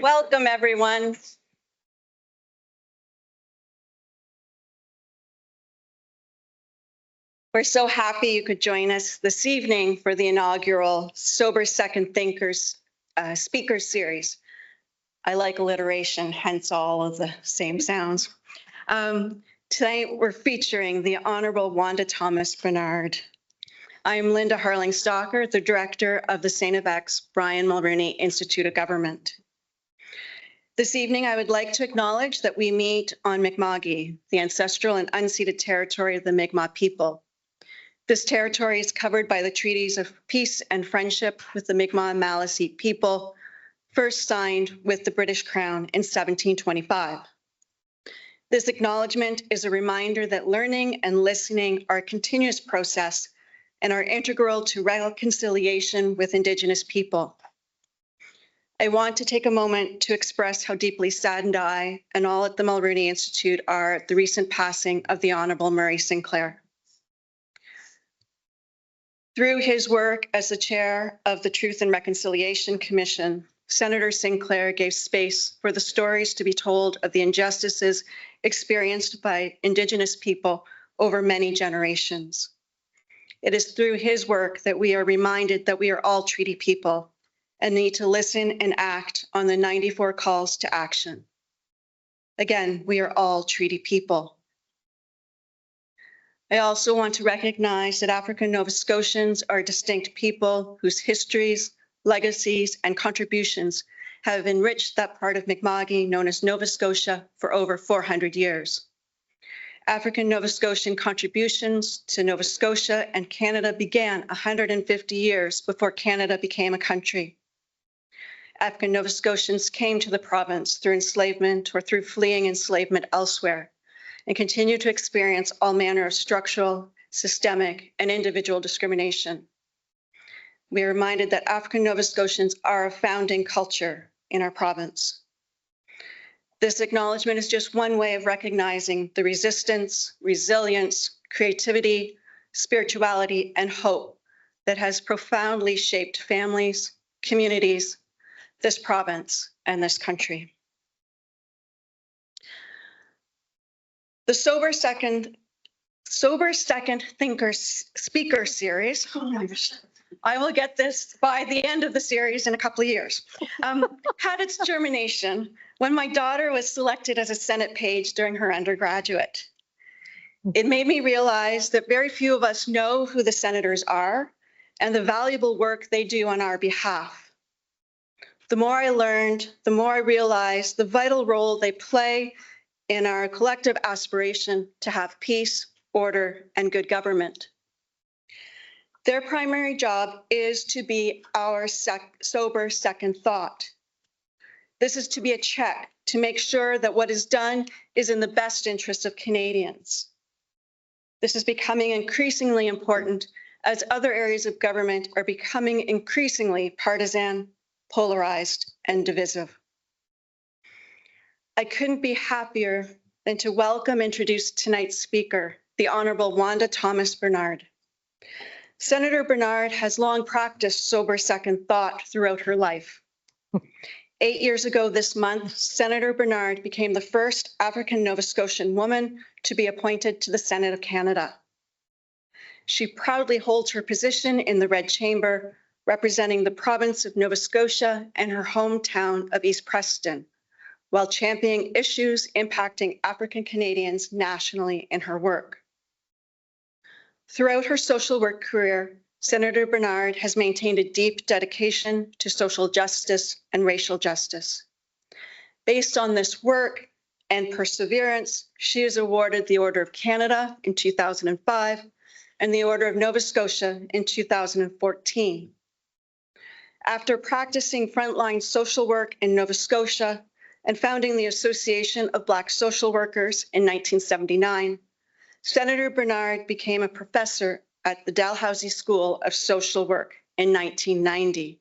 Welcome, everyone. We're so happy you could join us this evening for the inaugural Sober Second Thinkers Speaker Series. I like alliteration, hence all of the same sounds. Tonight, we're featuring the Honorable Wanda Thomas Bernard. I'm Linda Harling-Stalker, the Director of the St. FX Brian Mulroney Institute of Government. This evening, I would like to acknowledge that we meet on Mi'kma'ki, the ancestral and unceded territory of the Mi'kmaq people. This territory is covered by the treaties of peace and friendship with the Mi'kmaq and Maliseet people, first signed with the British Crown in 1725. This acknowledgement is a reminder that learning and listening are a continuous process and are integral to reconciliation with Indigenous people. I want to take a moment to express how deeply saddened I and all at the Mulroney Institute are at the recent passing of the Honourable Murray Sinclair. Through his work as the chair of the Truth and Reconciliation Commission, Senator Sinclair gave space for the stories to be told of the injustices experienced by Indigenous people over many generations. It is through his work that we are reminded that we are all treaty people and need to listen and act on the 94 calls to action. Again, we are all treaty people. I also want to recognize that African Nova Scotians are distinct people whose histories, legacies, and contributions have enriched that part of Mi'kma'ki known as Nova Scotia for over 400 years. African Nova Scotian contributions to Nova Scotia and Canada began 150 years before Canada became a country. African Nova Scotians came to the province through enslavement or through fleeing enslavement elsewhere, and continue to experience all manner of structural, systemic, and individual discrimination. We are reminded that African Nova Scotians are a founding culture in our province. This acknowledgement is just one way of recognizing the resistance, resilience, creativity, spirituality, and hope that has profoundly shaped families, communities, this province, and this country. The Sober Second Thinkers Speaker Series, I will get this by the end of the series in a couple of years, had its germination when my daughter was selected as a Senate page during her undergraduate. It made me realize that very few of us know who the senators are and the valuable work they do on our behalf. The more I learned, the more I realized the vital role they play in our collective aspiration to have peace, order, and good government. Their primary job is to be our sober second thought. This is to be a check to make sure that what is done is in the best interest of Canadians. This is becoming increasingly important as other areas of government are becoming increasingly partisan, polarized, and divisive. I couldn't be happier than to welcome and introduce tonight's speaker, the Honourable Wanda Thomas Bernard. Senator Bernard has long practiced sober second thought throughout her life. 8 years ago this month, Senator Bernard became the first African Nova Scotian woman to be appointed to the Senate of Canada. She proudly holds her position in the Red Chamber, representing the province of Nova Scotia and her hometown of East Preston, while championing issues impacting African Canadians nationally in her work. Throughout her social work career, Senator Bernard has maintained a deep dedication to social justice and racial justice. Based on this work and perseverance, she is awarded the Order of Canada in 2005 and the Order of Nova Scotia in 2014. After practicing frontline social work in Nova Scotia and founding the Association of Black Social Workers in 1979, Senator Bernard became a professor at the Dalhousie School of Social Work in 1990,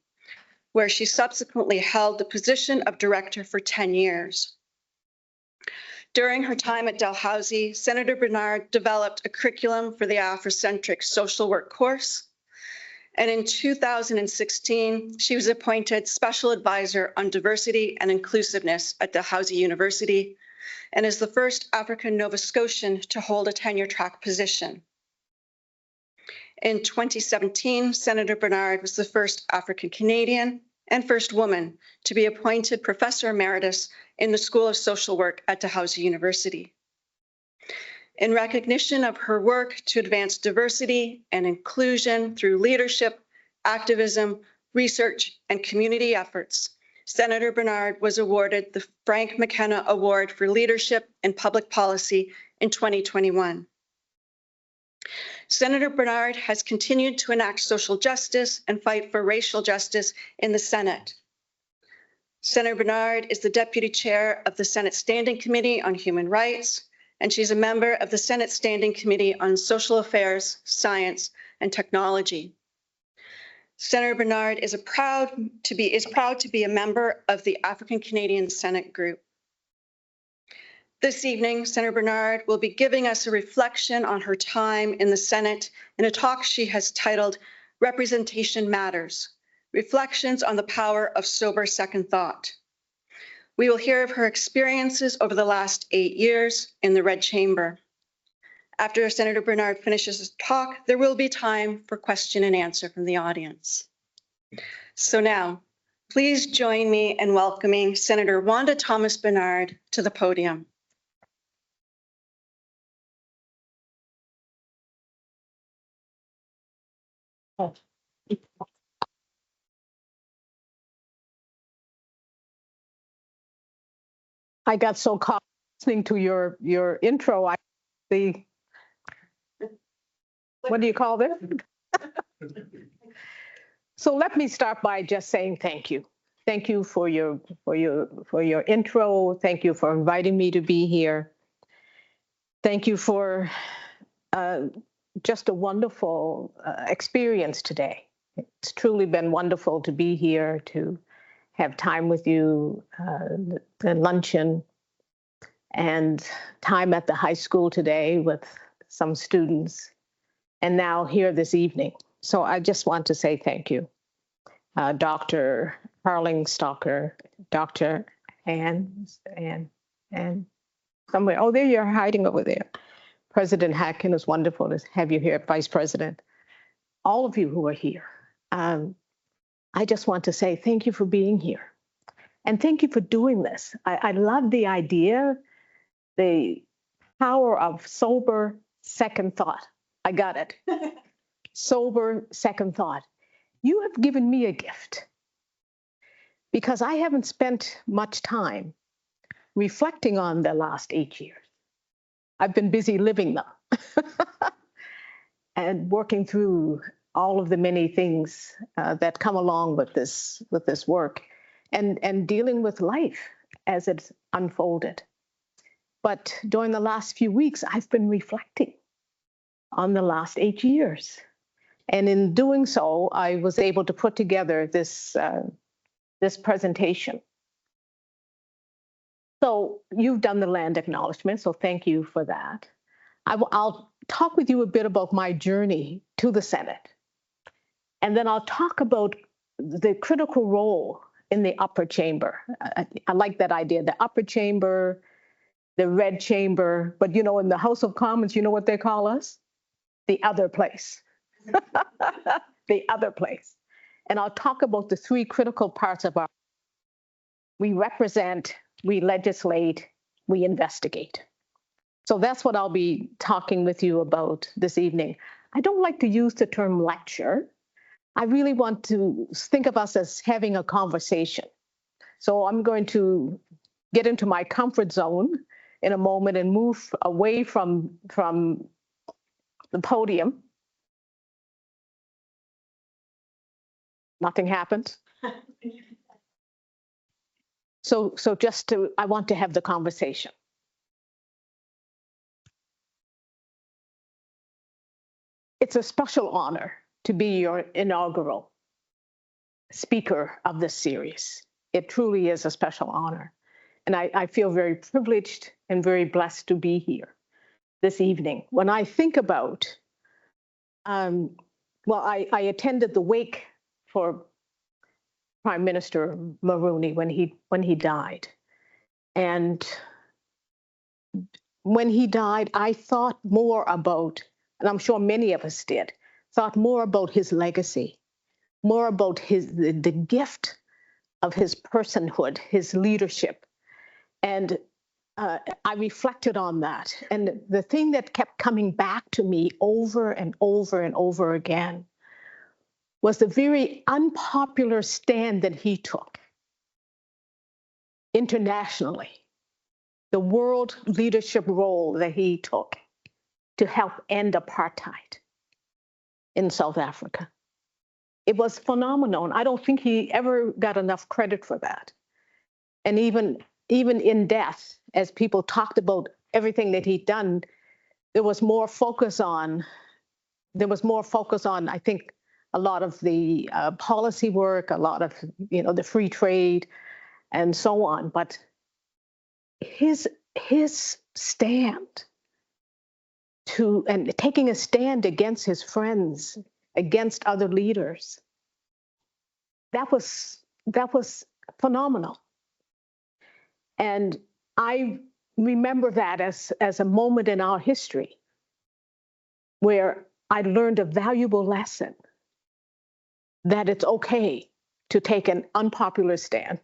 where she subsequently held the position of director for 10 years. During her time at Dalhousie, Senator Bernard developed a curriculum for the Afrocentric social work course And in 2016, she was appointed Special Advisor on Diversity and Inclusiveness at Dalhousie University and is the first African Nova Scotian to hold a tenure-track position. In 2017, Senator Bernard was the first African Canadian and first woman to be appointed Professor Emeritus in the School of Social Work at Dalhousie University. In recognition of her work to advance diversity and inclusion through leadership, activism, research, and community efforts, Senator Bernard was awarded the Frank McKenna Award for Leadership in Public Policy in 2021. Senator Bernard has continued to enact social justice and fight for racial justice in the Senate. Senator Bernard is the Deputy Chair of the Senate Standing Committee on Human Rights, and she's a member of the Senate Standing Committee on Social Affairs, Science, and Technology. Senator Bernard is proud to be a member of the African Canadian Senate Group. This evening, Senator Bernard will be giving us a reflection on her time in the Senate in a talk she has titled Representation Matters, Reflections on the Power of Sober Second Thought. We will hear of her experiences over the last 8 years in the Red Chamber. After Senator Bernard finishes his talk, there will be time for question and answer from the audience. So now, please join me in welcoming Senator Wanda Thomas Bernard to the podium. I got so caught listening to your intro. What do you call this? So let me start by just saying thank you. Thank you for your intro. Thank you for inviting me to be here. Thank you for just a wonderful experience today. It's truly been wonderful to be here, to have time with you, the luncheon, and time at the high school today with some students, and now here this evening. So I just want to say thank you. Dr. Harling Stalker, Dr. Ann, somewhere, oh, there you're hiding over there. President Hatkin, it's wonderful to have you here, Vice President. All of you who are here. I just want to say thank you for being here. And thank you for doing this. I love the idea, the power of sober second thought. I got it. Sober second thought. You have given me a gift because I haven't spent much time reflecting on the last 8 years. I've been busy living them and working through all of the many things that come along with this work and dealing with life as it's unfolded. But during the last few weeks, I've been reflecting on the last 8 years. And in doing so, I was able to put together this presentation. So you've done the land acknowledgement, so thank you for that. I'll talk with you a bit about my journey to the Senate. And then I'll talk about the critical role in the upper chamber. I like that idea, the upper chamber, the red chamber, but you know, in the House of Commons, you know what they call us? The other place. The other place. And I'll talk about the three critical parts of we represent, we legislate, we investigate. So that's what I'll be talking with you about this evening. I don't like to use the term lecture. I really want to think of us as having a conversation. So I'm going to get into my comfort zone in a moment and move away from the podium. Nothing happened. So I want to have the conversation. It's a special honor to be your inaugural speaker of this series. It truly is a special honor. And I feel very privileged and very blessed to be here this evening. When I think about well, I attended the wake for Prime Minister Mulroney when he died. And when he died, I thought more about, and I'm sure many of us did, thought more about his legacy, more about the gift of his personhood, his leadership. And I reflected on that. And the thing that kept coming back to me over and over and over again was the very unpopular stand that he took internationally, the world leadership role that he took to help end apartheid in South Africa. It was phenomenal. And I don't think he ever got enough credit for that. And even in death, as people talked about everything that he'd done, there was more focus on, I think, a lot of the policy work, a lot of, the free trade and so on. But his stand and taking a stand against his friends, against other leaders, that was phenomenal. And I remember that as a moment in our history where I learned a valuable lesson that it's okay to take an unpopular stand.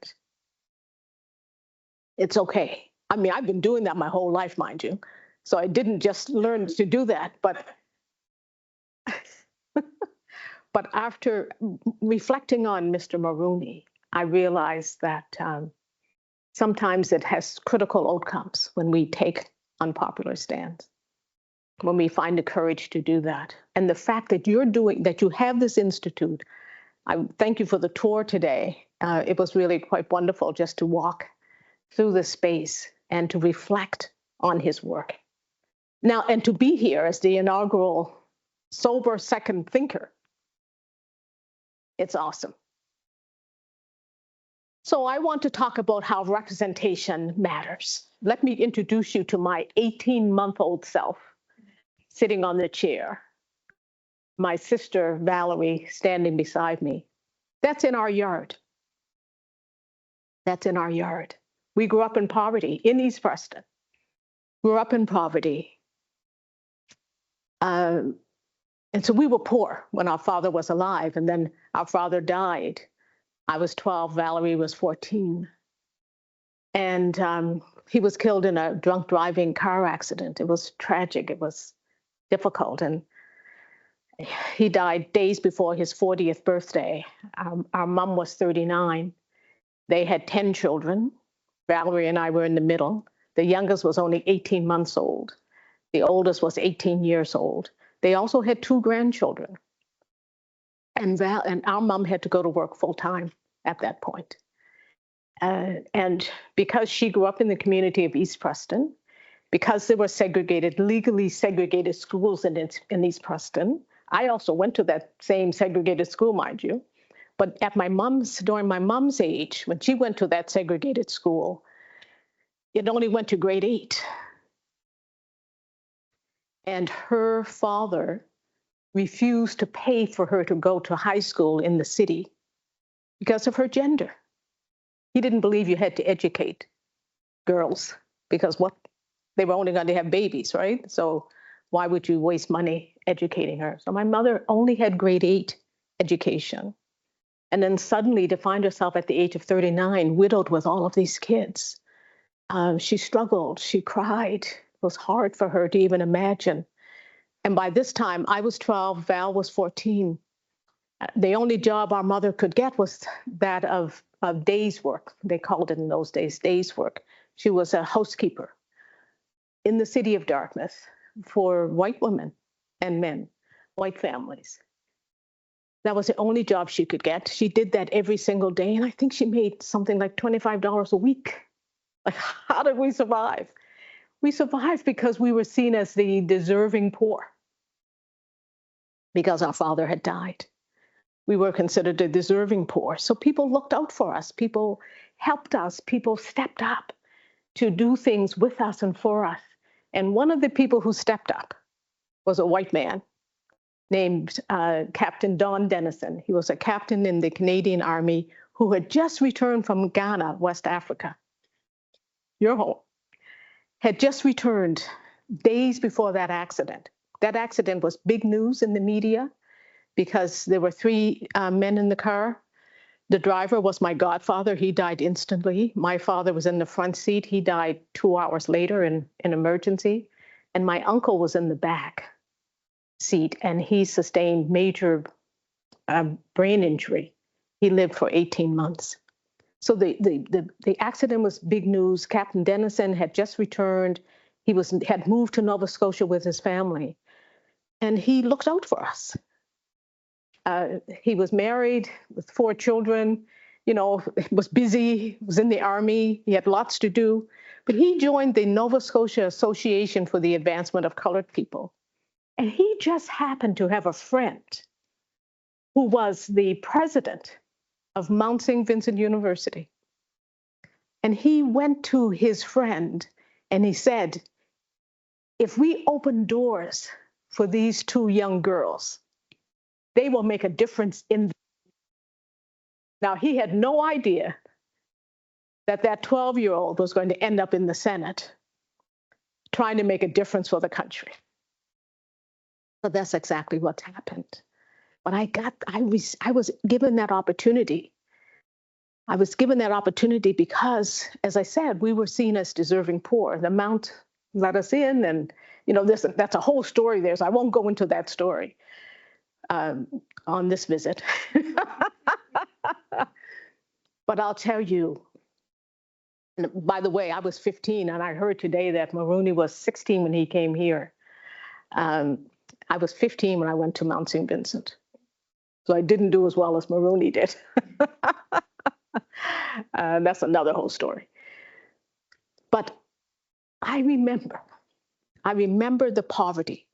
It's okay. I mean, I've been doing that my whole life, mind you. So I didn't just learn to do that, but after reflecting on Mr. Mulroney, I realized that sometimes it has critical outcomes when we take unpopular stands, when we find the courage to do that. And the fact that you have this institute, I thank you for the tour today. It was really quite wonderful just to walk through the space and to reflect on his work. Now, and to be here as the inaugural sober second thinker, it's awesome. So I want to talk about how representation matters. Let me introduce you to my 18-month-old self sitting on the chair. My sister, Valerie, standing beside me. That's in our yard. That's in our yard. We grew up in poverty in East Preston. Grew up in poverty. And so we were poor when our father was alive, and then our father died. I was 12, Valerie was 14. And he was killed in a drunk driving car accident. It was tragic. It was difficult. And he died days before his 40th birthday. Our mom was 39. They had 10 children. Valerie and I were in the middle. The youngest was only 18 months old. The oldest was 18 years old. They also had 2 grandchildren. And our mom had to go to work full time at that point. And because she grew up in the community of East Preston, because there were legally segregated schools in East Preston, I also went to that same segregated school, mind you. But during my mom's age, when she went to that segregated school, it only went to grade 8. And her father refused to pay for her to go to high school in the city because of her gender. He didn't believe you had to educate girls because they were only going to have babies, right? So why would you waste money educating her? So my mother only had grade 8 education. And then suddenly to find herself at the age of 39, widowed with all of these kids. She struggled, she cried. It was hard for her to even imagine. And by this time, I was 12, Val was 14. The only job our mother could get was that of day's work. They called it in those days, day's work. She was a housekeeper in the city of Dartmouth for white women and men, white families. That was the only job she could get. She did that every single day, and I think she made something like $25 a week. Like, how did we survive? We survived because we were seen as the deserving poor because our father had died. We were considered the deserving poor. So people looked out for us. People helped us. People stepped up to do things with us and for us. And one of the people who stepped up was a white man named Captain Don Dennison. He was a captain in the Canadian Army who had just returned from Ghana, West Africa, your home, had just returned days before that accident. That accident was big news in the media because there were three men in the car. The driver was my godfather. He died instantly. My father was in the front seat. He died 2 hours later in an emergency. And my uncle was in the back seat, and he sustained major brain injury. He lived for 18 months. So the accident was big news. Captain Dennison had just returned. He had moved to Nova Scotia with his family, and he looked out for us. He was married with 4 children, was busy, was in the Army. He had lots to do, but he joined the Nova Scotia Association for the Advancement of Colored People. And he just happened to have a friend who was the president of Mount St. Vincent University. And he went to his friend and he said, if we open doors for these 2 young girls, they will make a difference in. Now, he had no idea that that 12-year-old was going to end up in the Senate trying to make a difference for the country. But that's exactly what's happened. But I was given that opportunity. I was given that opportunity because, as I said, we were seen as deserving poor. The Mount let us in, and that's a whole story there, so I won't go into that story on this visit. But I'll tell you, and by the way, I was 15, and I heard today that Mulroney was 16 when he came here. I was 15 when I went to Mount St. Vincent. So I didn't do as well as Mulroney did. That's another whole story. But I remember the poverty,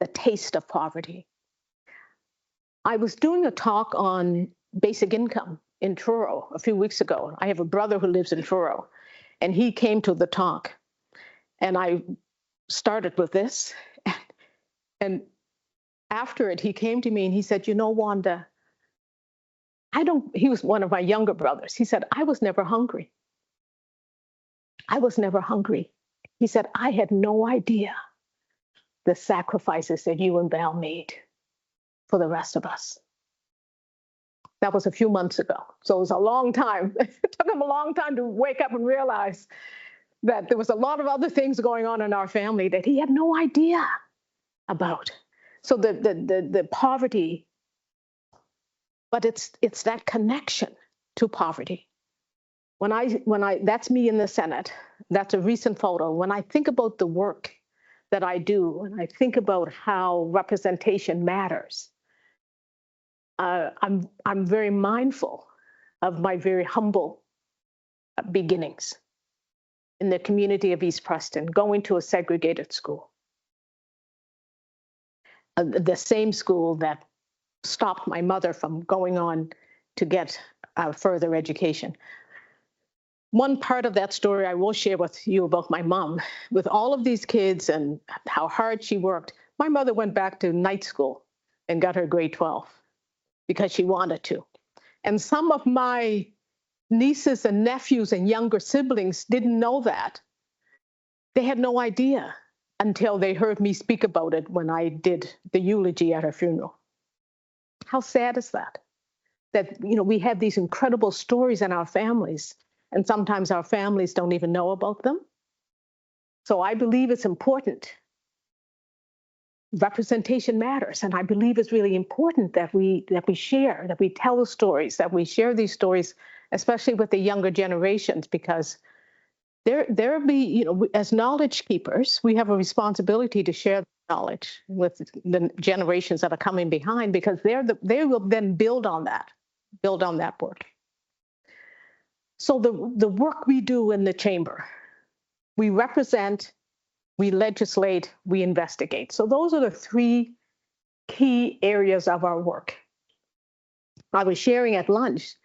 the taste of poverty. I was doing a talk on basic income in Truro a few weeks ago. I have a brother who lives in Truro, and he came to the talk. And I started with this. And after it, he came to me and he said, Wanda, he was one of my younger brothers. He said, I was never hungry. I was never hungry. He said, I had no idea the sacrifices that you and Val made for the rest of us. That was a few months ago. So it was a long time. It took him a long time to wake up and realize that there was a lot of other things going on in our family that he had no idea about. So the poverty, but it's that connection to poverty. When I that's me in the Senate. That's a recent photo. When I think about the work that I do, and I think about how representation matters, I'm very mindful of my very humble beginnings in the community of East Preston, going to a segregated school. The same school that stopped my mother from going on to get further education. One part of that story I will share with you about my mom. With all of these kids and how hard she worked, my mother went back to night school and got her grade 12 because she wanted to. And some of my nieces and nephews and younger siblings didn't know that. They had no idea until they heard me speak about it when I did the eulogy at her funeral. How sad is that? That, we have these incredible stories in our families, and sometimes our families don't even know about them. So I believe it's important. Representation matters, and I believe it's really important that we share, that we tell the stories, that we share these stories, especially with the younger generations, because there be, as knowledge keepers, we have a responsibility to share knowledge with the generations that are coming behind, because they will then build on that work. So the work we do in the chamber, we represent, we legislate, we investigate. So those are the 3 key areas of our work. I was sharing at lunch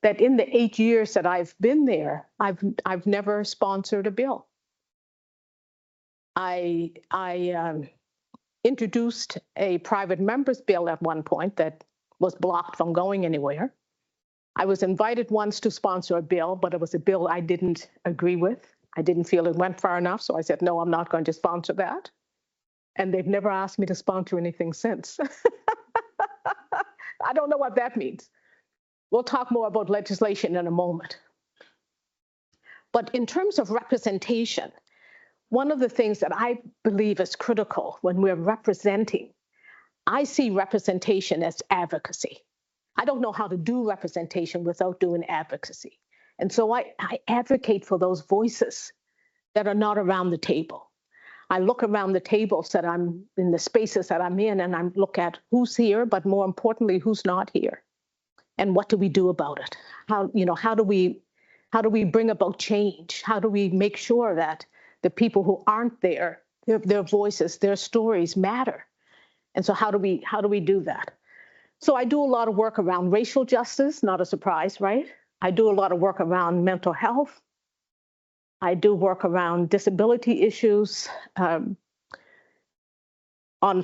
that in the 8 years that I've been there, I've never sponsored a bill. I introduced a private member's bill at one point that was blocked from going anywhere. I was invited once to sponsor a bill, but it was a bill I didn't agree with. I didn't feel it went far enough, so I said, no, I'm not going to sponsor that. And they've never asked me to sponsor anything since. I don't know what that means. We'll talk more about legislation in a moment. But in terms of representation, one of the things that I believe is critical when we're representing, I see representation as advocacy. I don't know how to do representation without doing advocacy. And so I advocate for those voices that are not around the table. I look around the tables that I'm in, the spaces that I'm in, and I look at who's here, but more importantly, who's not here. And what do we do about it? How do we bring about change? How do we make sure that the people who aren't there, their voices, their stories matter? And so how do we do that? So I do a lot of work around racial justice, not a surprise, right? I do a lot of work around mental health. I do work around disability issues. On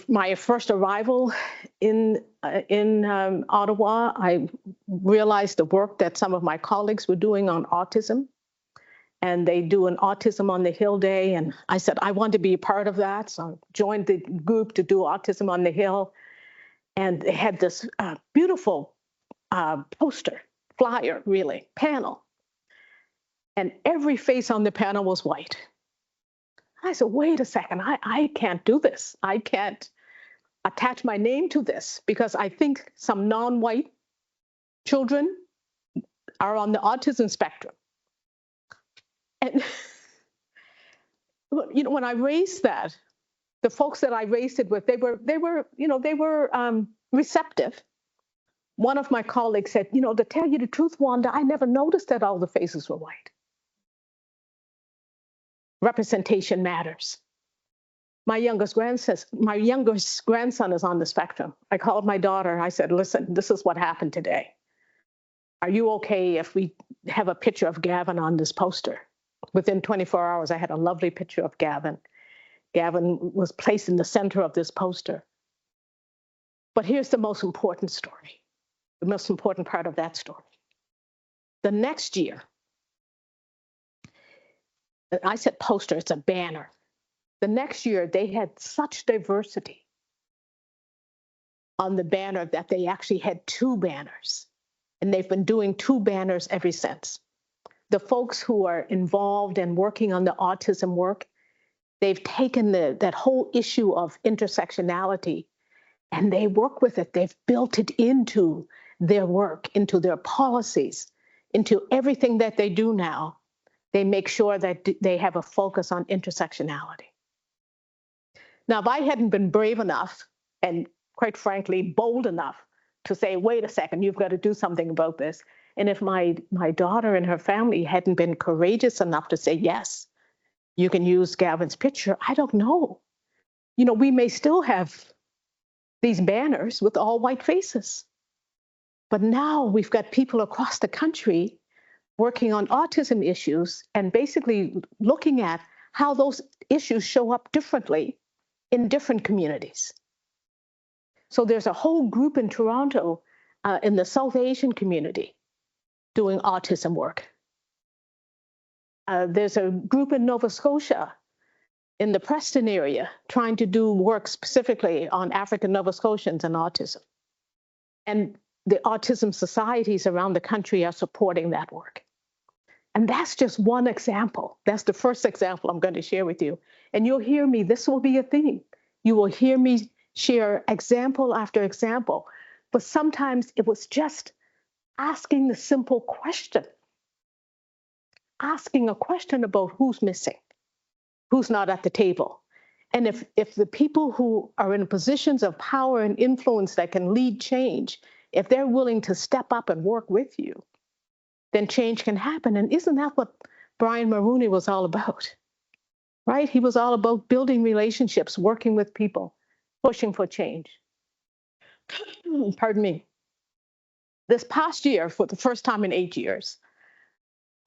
my first arrival in Ottawa, I realized the work that some of my colleagues were doing on autism. And they do an Autism on the Hill Day. And I said, I want to be a part of that. So I joined the group to do Autism on the Hill. And they had this beautiful poster, flyer, really, panel. And every face on the panel was white. I said, wait a second, I can't do this. I can't attach my name to this because I think some non-white children are on the autism spectrum. And when I raised that, the folks that I raised it with, they were receptive. One of my colleagues said, to tell you the truth, Wanda, I never noticed that all the faces were white. Representation matters. My youngest grandson is on the spectrum. I called my daughter. I said, listen, this is what happened today. Are you okay if we have a picture of Gavin on this poster? Within 24 hours, I had a lovely picture of Gavin. Gavin was placed in the center of this poster. But here's the most important story, the most important part of that story. The next year, I said poster, it's a banner. The next year, they had such diversity on the banner that they actually had 2 banners. And they've been doing 2 banners ever since. The folks who are involved and working on the autism work, they've taken that whole issue of intersectionality and they work with it. They've built it into their work, into their policies, into everything that they do now. They make sure that they have a focus on intersectionality. Now, if I hadn't been brave enough and quite frankly, bold enough to say, wait a second, you've got to do something about this. And if my daughter and her family hadn't been courageous enough to say, yes, you can use Gavin's picture, I don't know. We may still have these banners with all white faces. But now we've got people across the country working on autism issues and basically looking at how those issues show up differently in different communities. So there's a whole group in Toronto, in the South Asian community, doing autism work. There's a group in Nova Scotia, in the Preston area, trying to do work specifically on African Nova Scotians and autism. And the autism societies around the country are supporting that work. And that's just one example. That's the first example I'm going to share with you. And you'll hear me, this will be a theme. You will hear me share example after example. But sometimes it was just asking the simple question. Asking a question about who's missing, who's not at the table. And if the people who are in positions of power and influence that can lead change, if they're willing to step up and work with you, then change can happen. And isn't that what Brian Mulroney was all about? Right? He was all about building relationships, working with people, pushing for change. Pardon me. This past year, for the first time in 8 years,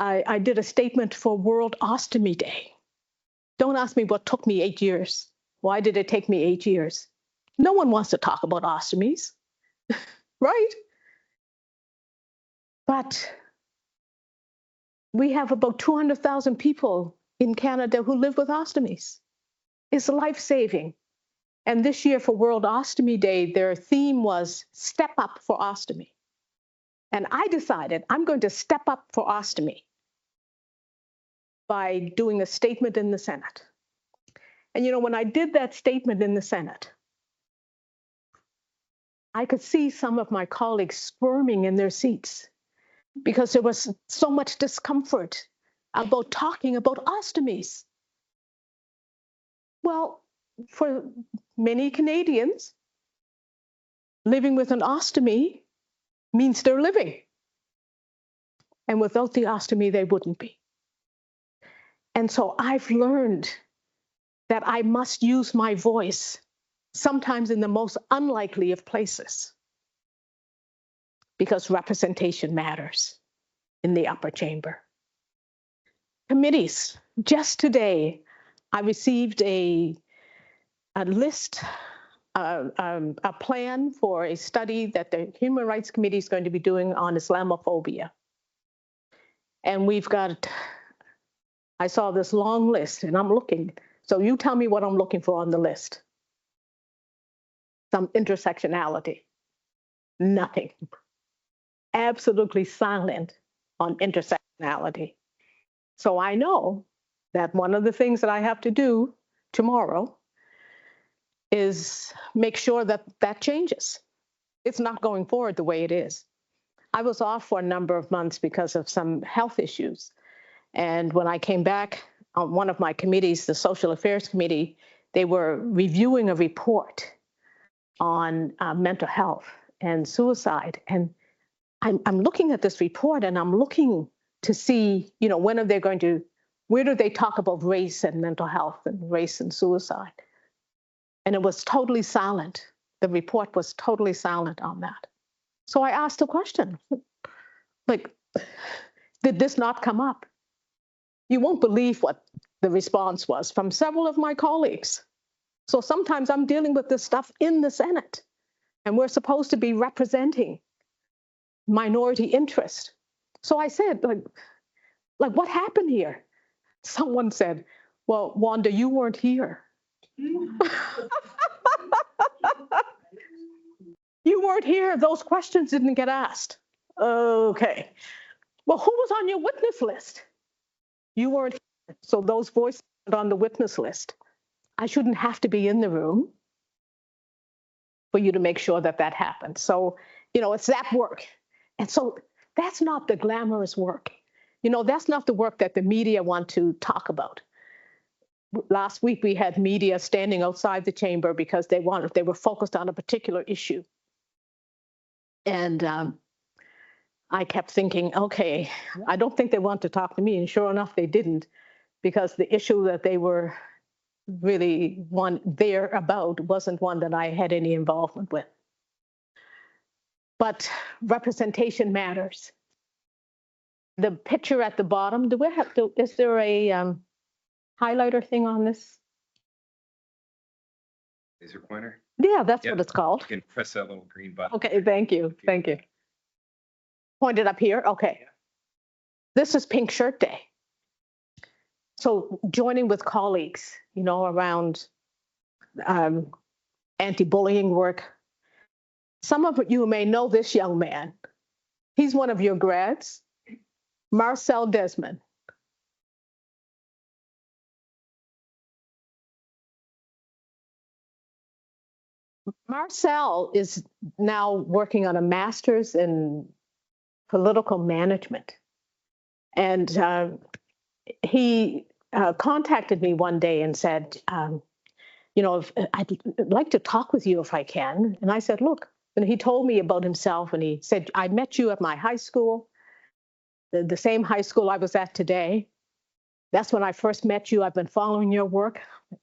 I did a statement for World Ostomy Day. Don't ask me what took me 8 years. Why did it take me 8 years? No one wants to talk about ostomies, right? But we have about 200,000 people in Canada who live with ostomies. It's life-saving. And this year for World Ostomy Day, their theme was Step Up for Ostomy. And I decided I'm going to step up for ostomy by doing a statement in the Senate. And when I did that statement in the Senate, I could see some of my colleagues squirming in their seats because there was so much discomfort about talking about ostomies. Well, for many Canadians, living with an ostomy means they're living. And without the ostomy, they wouldn't be. And so I've learned that I must use my voice, sometimes in the most unlikely of places, because representation matters in the upper chamber. Committees. Just today, I received a list, a plan for a study that the Human Rights Committee is going to be doing on Islamophobia. And I saw this long list, and I'm looking. So you tell me what I'm looking for on the list. Some intersectionality. Nothing. Absolutely silent on intersectionality. So I know that one of the things that I have to do tomorrow is make sure that that changes. It's not going forward the way it is. I was off for a number of months because of some health issues. And when I came back on one of my committees, the Social Affairs Committee, they were reviewing a report on mental health and suicide. And I'm looking at this report and I'm looking to see, when are they going to, where do they talk about race and mental health and race and suicide? And it was totally silent. The report was totally silent on that. So I asked the question, did this not come up? You won't believe what the response was from several of my colleagues. So sometimes I'm dealing with this stuff in the Senate, and we're supposed to be representing minority interest. So I said, what happened here? Someone said, well, Wanda, you weren't here. You weren't here. Those questions didn't get asked. Okay. Well, who was on your witness list? You weren't here. So those voices are on the witness list. I shouldn't have to be in the room for you to make sure that that happens. So, it's that work. And so that's not the glamorous work. That's not the work that the media want to talk about. Last week, we had media standing outside the chamber because they were focused on a particular issue. And I kept thinking, okay, I don't think they want to talk to me. And sure enough, they didn't, because the issue that they were really there about wasn't one that I had any involvement with. But representation matters. The picture at the bottom, is there a highlighter thing on this? Laser pointer? Yeah, that's what it's called. You can press that little green button. Okay, thank you. Thank you. Point it up here. Okay. This is Pink Shirt Day. So joining with colleagues, around anti-bullying work. Some of you may know this young man. He's one of your grads, Marcel Desmond. Marcel is now working on a master's in political management. And he contacted me one day and said, I'd like to talk with you if I can. And I said, look, and he told me about himself and he said, I met you at my high school, the same high school I was at today. That's when I first met you. I've been following your work.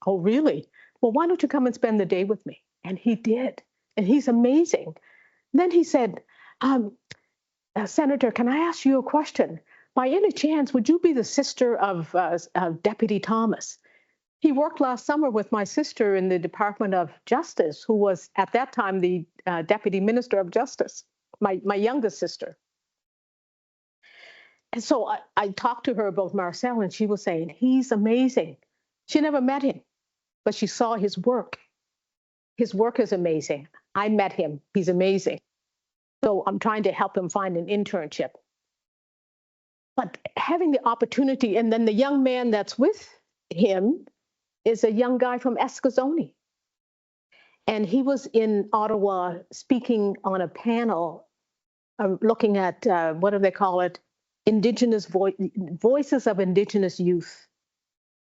Oh, really? Well, why don't you come and spend the day with me? And he did. And he's amazing. Then he said, Senator, can I ask you a question? By any chance, would you be the sister of Deputy Thomas? He worked last summer with my sister in the Department of Justice, who was at that time the Deputy Minister of Justice, my youngest sister. And so I talked to her about Marcel, and she was saying, he's amazing. She never met him, but she saw his work. His work is amazing. I met him. He's amazing. So I'm trying to help him find an internship. But having the opportunity, and then the young man that's with him is a young guy from Escazone. And he was in Ottawa speaking on a panel looking at, what do they call it? Indigenous voices of Indigenous youth.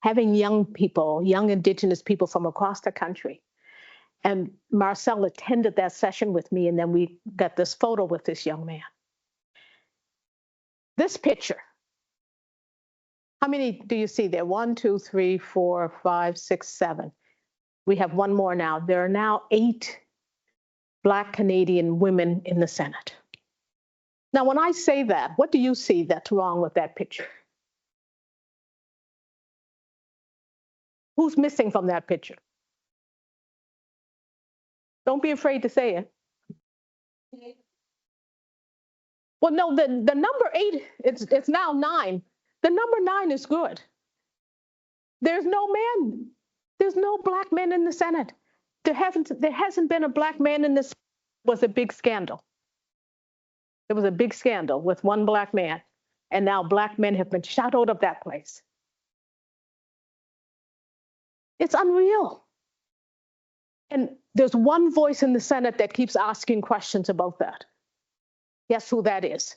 Having young people, young Indigenous people from across the country. And Marcel attended that session with me, and then we got this photo with this young man. This picture, how many do you see there? 1, 2, 3, 4, 5, 6, 7. We have one more now. There are now 8 Black Canadian women in the Senate. Now, when I say that, what do you see that's wrong with that picture? Who's missing from that picture? Don't be afraid to say it. Well, no, the number 8, it's now 9. The number 9 is good. There's no man. There's no Black men in the Senate. There hasn't been a Black man in this. Was a big scandal. There was a big scandal with one Black man, and now Black men have been shot out of that place. It's unreal. And there's one voice in the Senate that keeps asking questions about that. Guess who that is?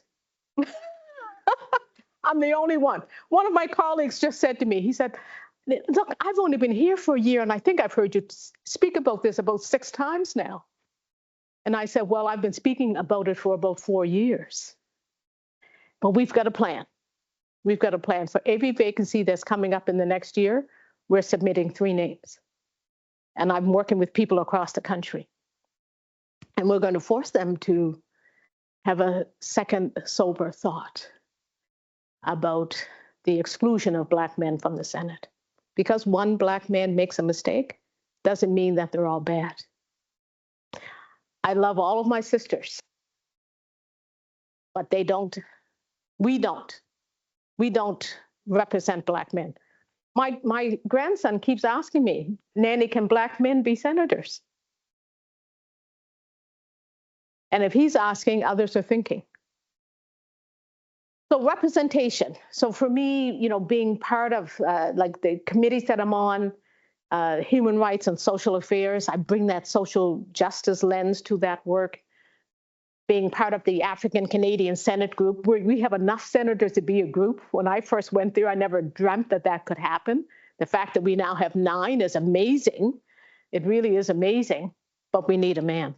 I'm the only one. One of my colleagues just said to me, he said, look, I've only been here for a year, and I think I've heard you speak about this about 6 times now. And I said, well, I've been speaking about it for about 4 years. But we've got a plan. We've got a plan for every vacancy that's coming up in the next year. We're submitting 3 names. And I'm working with people across the country. And we're going to force them to have a second sober thought about the exclusion of Black men from the Senate. Because one Black man makes a mistake doesn't mean that they're all bad. I love all of my sisters, but we don't represent Black men. My grandson keeps asking me, Nanny, can Black men be senators? And if he's asking, others are thinking. So representation. So for me, being part of like the committees that I'm on, human rights and social affairs, I bring that social justice lens to that work. Being part of the African Canadian Senate group, where we have enough senators to be a group. When I first went there, I never dreamt that that could happen. The fact that we now have 9 is amazing. It really is amazing, but we need a man.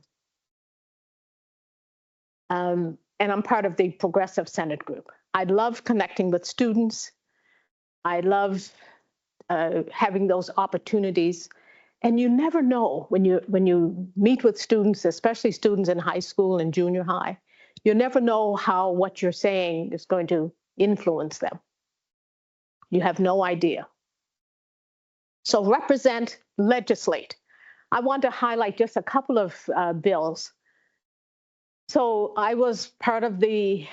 And I'm part of the Progressive Senate group. I love connecting with students. I love having those opportunities. And you never know when you meet with students, especially students in high school and junior high, you never know how what you're saying is going to influence them. You have no idea. So represent, legislate. I want to highlight just a couple of bills. So I was part of the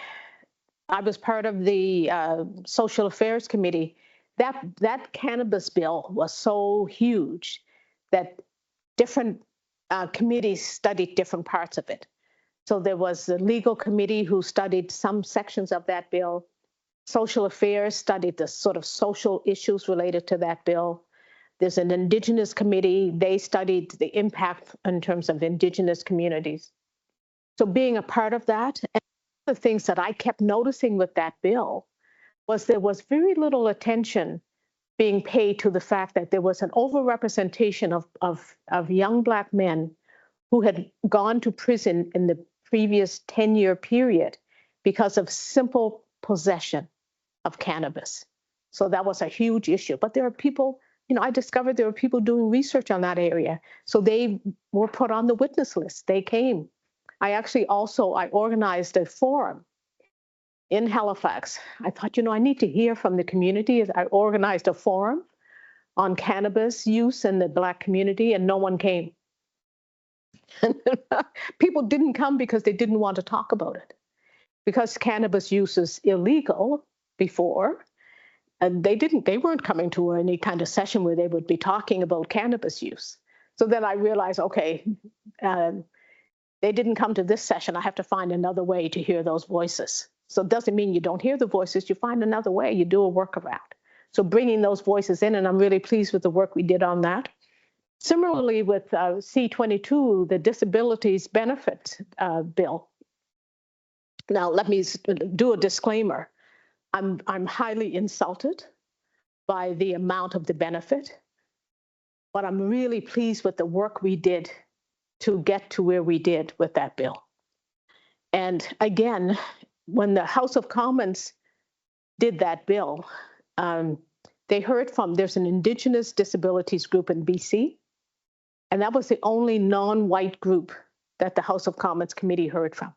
Social Affairs Committee. That cannabis bill was so huge that different committees studied different parts of it. So there was the legal committee who studied some sections of that bill. Social Affairs studied the sort of social issues related to that bill. There's an Indigenous committee. They studied the impact in terms of Indigenous communities. So being a part of that, and one of the things that I kept noticing with that bill was there was very little attention being paid to the fact that there was an overrepresentation of young Black men who had gone to prison in the previous 10-year period because of simple possession of cannabis. So that was a huge issue. But there are people, I discovered there were people doing research on that area. So they were put on the witness list. They came. I organized a forum in Halifax. I thought, I need to hear from the community. I organized a forum on cannabis use in the Black community, and no one came. People didn't come because they didn't want to talk about it. Because cannabis use is illegal before, and they weren't coming to any kind of session where they would be talking about cannabis use. So then I realized, okay, they didn't come to this session. I have to find another way to hear those voices. So it doesn't mean you don't hear the voices. You find another way. You do a workaround. So bringing those voices in, and I'm really pleased with the work we did on that. Similarly with C-22, the disabilities benefit bill. Now, let me do a disclaimer. I'm highly insulted by the amount of the benefit, but I'm really pleased with the work we did to get to where we did with that bill. And again, when the House of Commons did that bill, they heard from, there's an Indigenous disabilities group in BC, and that was the only non-white group that the House of Commons committee heard from.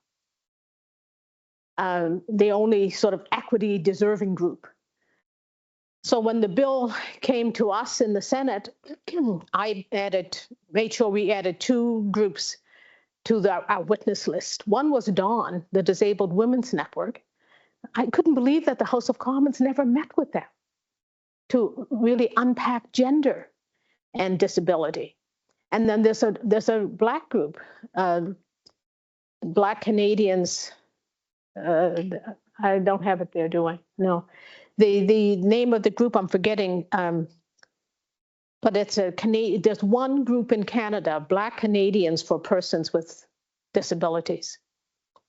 The only sort of equity deserving group. So when the bill came to us in the Senate, I made sure we added 2 groups to our witness list. One was DAWN, the Disabled Women's Network. I couldn't believe that the House of Commons never met with them to really unpack gender and disability. And then there's a Black group, Black Canadians. I don't have it there, do I? No. The name of the group I'm forgetting, but it's there's one group in Canada, Black Canadians for Persons with Disabilities.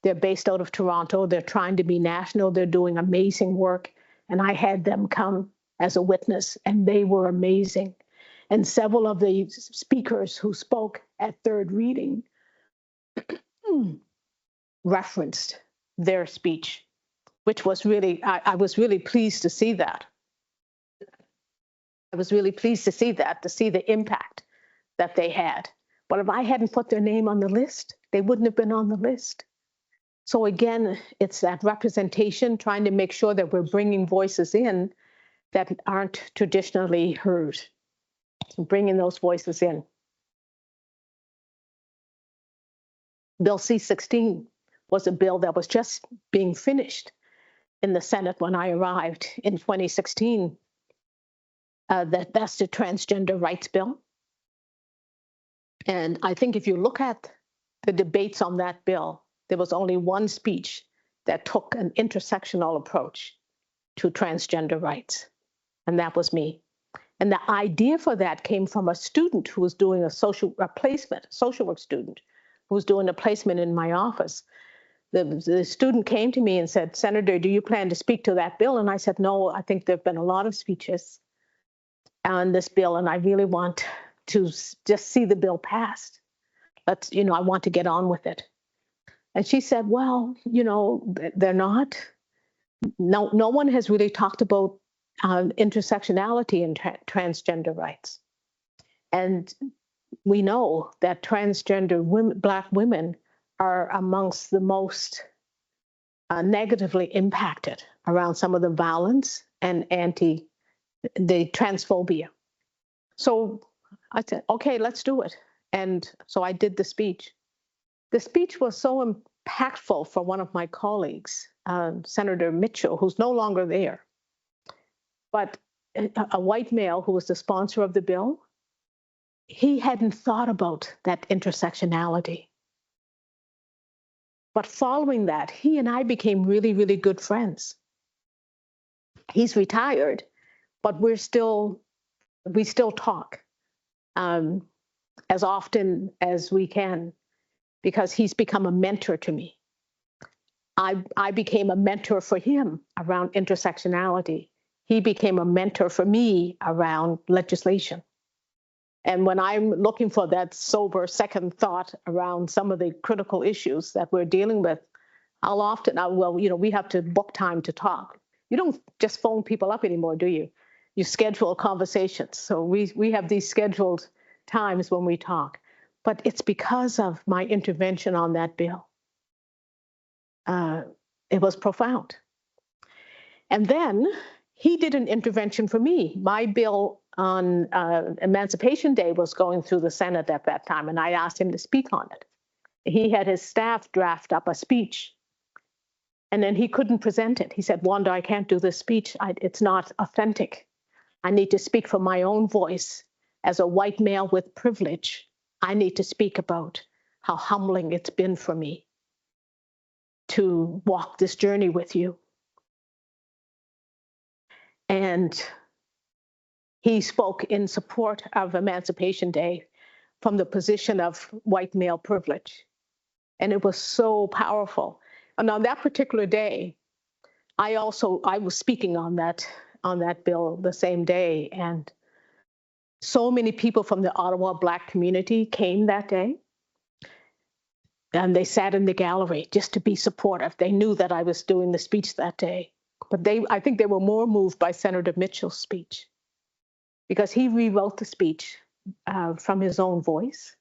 They're based out of Toronto. They're trying to be national. They're doing amazing work. And I had them come as a witness, and they were amazing. And several of the speakers who spoke at third reading referenced their speech, which was really, I was really pleased to see that. I was really pleased to see that, to see the impact that they had. But if I hadn't put their name on the list, they wouldn't have been on the list. So again, it's that representation, trying to make sure that we're bringing voices in that aren't traditionally heard. So bringing those voices in. Bill C-16 was a bill that was just being finished in the Senate when I arrived in 2016. That's the transgender rights bill. And I think if you look at the debates on that bill, there was only one speech that took an intersectional approach to transgender rights, and that was me. And the idea for that came from a student who was doing a social work student who was doing a placement in my office. The student came to me and said, "Senator, do you plan to speak to that bill?" And I said, "No, I think there've been a lot of speeches on this bill, and I really want to just see the bill passed. But, I want to get on with it." And she said, "Well, they're not. No one has really talked about intersectionality and transgender rights. And we know that transgender women, Black women are amongst the most negatively impacted around some of the violence and the transphobia." So I said, okay, let's do it. And so I did the speech. The speech was so impactful for one of my colleagues, Senator Mitchell, who's no longer there. But a white male who was the sponsor of the bill, he hadn't thought about that intersectionality. But following that, he and I became really, really good friends. He's retired, but we still talk as often as we can, because he's become a mentor to me. I became a mentor for him around intersectionality. He became a mentor for me around legislation. And when I'm looking for that sober second thought around some of the critical issues that we're dealing with, we have to book time to talk. You don't just phone people up anymore, do you? You schedule conversations. So we have these scheduled times when we talk. But it's because of my intervention on that bill. It was profound. And then he did an intervention for me. My bill on Emancipation Day was going through the Senate at that time, and I asked him to speak on it. He had his staff draft up a speech, and then he couldn't present it. He said, Wanda, I can't do this speech. It's not authentic. I need to speak from my own voice. As a white male with privilege, I need to speak about how humbling it's been for me to walk this journey with you. And he spoke in support of Emancipation Day from the position of white male privilege. And it was so powerful. And on that particular day, I was speaking on that bill the same day. And so many people from the Ottawa Black community came that day. And they sat in the gallery just to be supportive. They knew that I was doing the speech that day. But I think they were more moved by Senator Mitchell's speech, because he rewrote the speech from his own voice,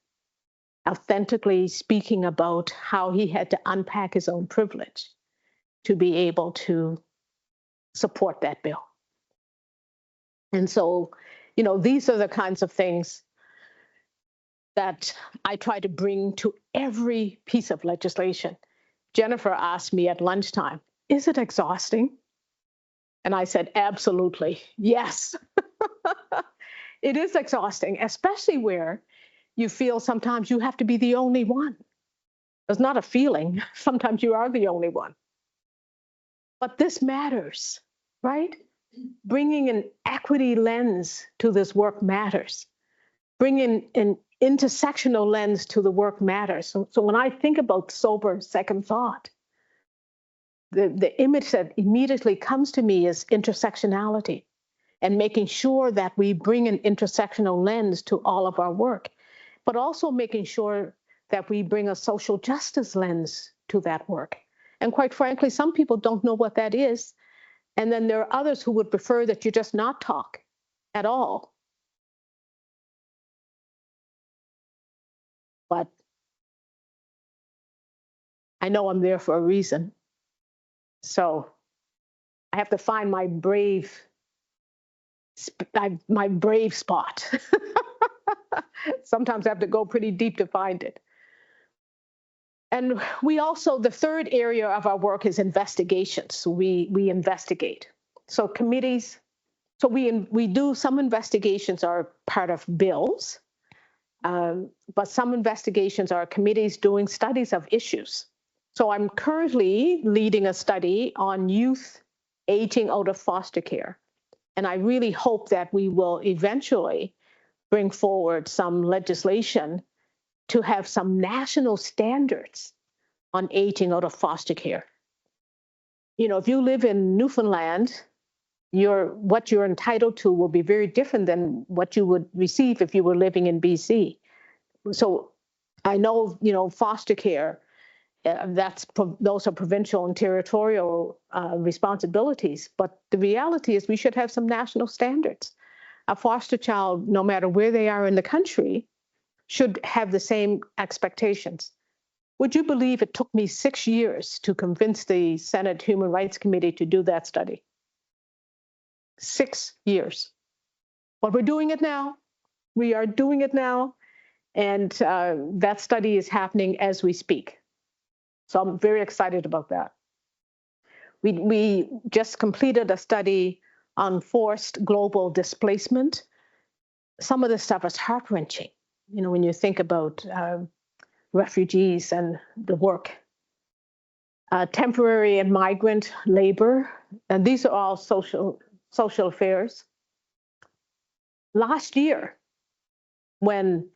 authentically speaking about how he had to unpack his own privilege to be able to support that bill. And so, these are the kinds of things that I try to bring to every piece of legislation. Jennifer asked me at lunchtime, is it exhausting? And I said, absolutely, yes. It is exhausting, especially where you feel sometimes you have to be the only one. It's not a feeling. Sometimes you are the only one. But this matters, right? Bringing an equity lens to this work matters. Bringing an intersectional lens to the work matters. So when I think about sober second thought, the image that immediately comes to me is intersectionality, and making sure that we bring an intersectional lens to all of our work, but also making sure that we bring a social justice lens to that work. And quite frankly, some people don't know what that is. And then there are others who would prefer that you just not talk at all. But I know I'm there for a reason. So I have to find my brave spot. Sometimes I have to go pretty deep to find it. And we also, the third area of our work is investigations. So we investigate. So committees, so we do some investigations are part of bills, but some investigations are committees doing studies of issues. So I'm currently leading a study on youth aging out of foster care. And I really hope that we will eventually bring forward some legislation to have some national standards on aging out of foster care. If you live in Newfoundland, what you're entitled to will be very different than what you would receive if you were living in BC. So I know, foster care, those are provincial and territorial responsibilities, but the reality is we should have some national standards. A foster child, no matter where they are in the country, should have the same expectations. Would you believe it took me 6 years to convince the Senate Human Rights Committee to do that study? 6 years. But we're doing it now. We are doing it now. And that study is happening as we speak. So I'm very excited about that. We just completed a study on forced global displacement. Some of this stuff is heart-wrenching, when you think about refugees and the work. Temporary and migrant labor, and these are all social affairs. Last year, when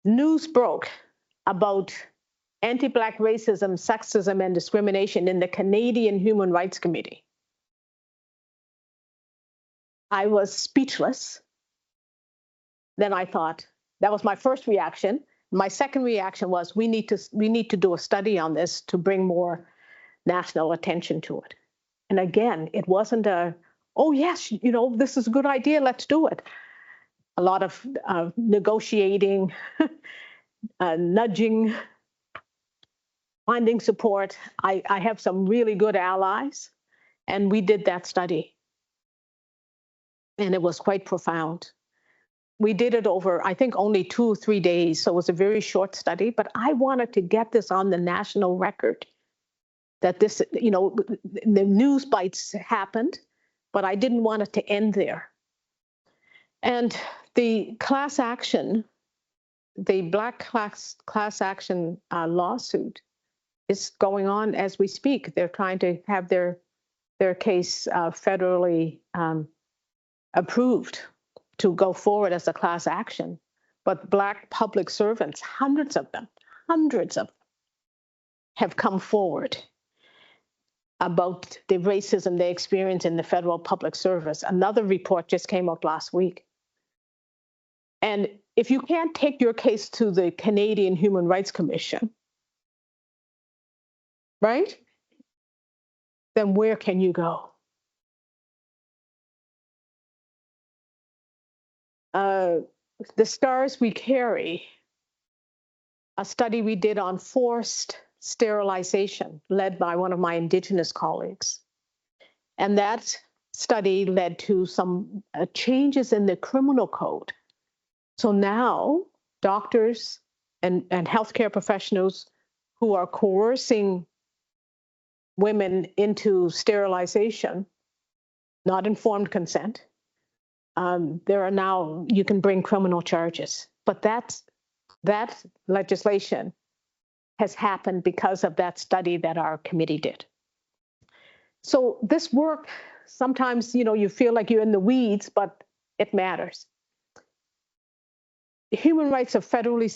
news broke about anti-Black racism, sexism, and discrimination in the Canadian Human Rights Committee, I was speechless. Then I thought, that was my first reaction. My second reaction was, we need to do a study on this to bring more national attention to it. And again, it wasn't oh yes, this is a good idea, let's do it. A lot of negotiating, nudging, finding support. I have some really good allies, and we did that study. and it was quite profound. We did it over, I think, only 2 or 3 days, so it was a very short study, but I wanted to get this on the national record, that this, the news bites happened, but I didn't want it to end there. And the class action, the Black class action lawsuit is going on as we speak. They're trying to have their case federally approved to go forward as a class action. But Black public servants, hundreds of them, have come forward about the racism they experience in the federal public service. Another report just came out last week. And if you can't take your case to the Canadian Human Rights Commission, right? Then where can you go? The Stars We Carry, a study we did on forced sterilization led by one of my Indigenous colleagues. And that study led to some changes in the criminal code. So now doctors and healthcare professionals who are coercing women into sterilization, not informed consent, there are now, you can bring criminal charges. But that legislation has happened because of that study that our committee did. So this work, sometimes, you feel like you're in the weeds, but it matters. The human rights of federally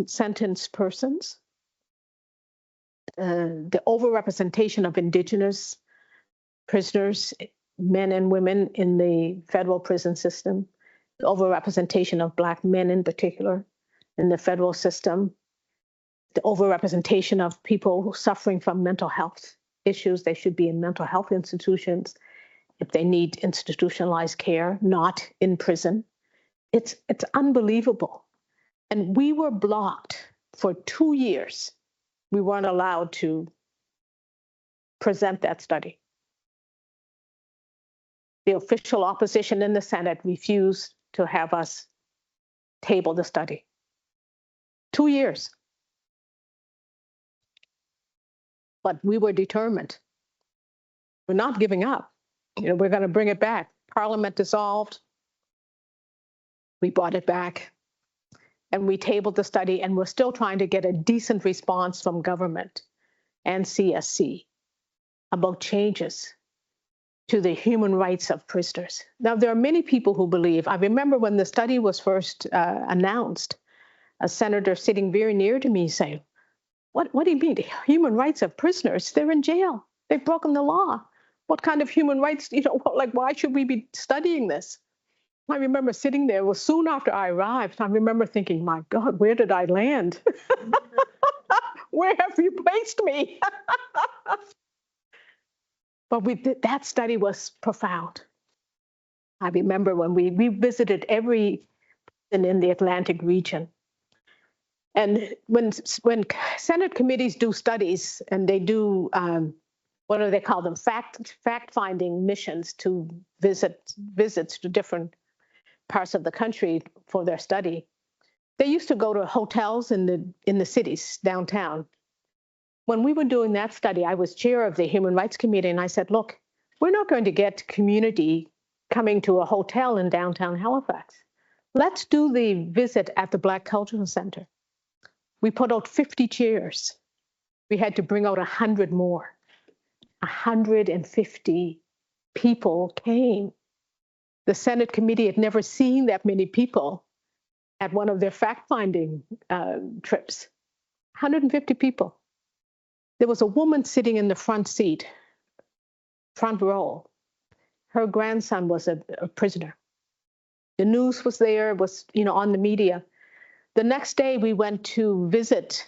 sentenced persons, the overrepresentation of Indigenous prisoners, men and women in the federal prison system, the overrepresentation of Black men in particular in the federal system, the overrepresentation of people suffering from mental health issues. They should be in mental health institutions if they need institutionalized care, not in prison. It's unbelievable. And we were blocked for 2 years. We weren't allowed to present that study. The official opposition in the Senate refused to have us table the study. 2 years. But we were determined. We're not giving up. We're going to bring it back. Parliament dissolved. We brought it back. And we tabled the study, and we're still trying to get a decent response from government and CSC about changes to the human rights of prisoners. Now, there are many people who believe, I remember when the study was first announced, a senator sitting very near to me saying, what do you mean, the human rights of prisoners? They're in jail. They've broken the law. What kind of human rights, why should we be studying this? I remember sitting there, it was soon after I arrived. I remember thinking, my God, where did I land? Where have you placed me? But that study was profound. I remember when we visited every prison in the Atlantic region. And when Senate committees do studies and they do, what do they call them, fact-finding missions to visits to different parts of the country for their study, they used to go to hotels in the cities downtown. When we were doing that study, I was chair of the Human Rights Committee, and I said, look, we're not going to get community coming to a hotel in downtown Halifax. Let's do the visit at the Black Cultural Center. We put out 50 chairs. We had to bring out 100 more. 150 people came. The Senate committee had never seen that many people at one of their fact-finding trips. 150 people. There was a woman sitting in the front seat, front row. Her grandson was a prisoner. The news was there, was on the media. The next day, we went to visit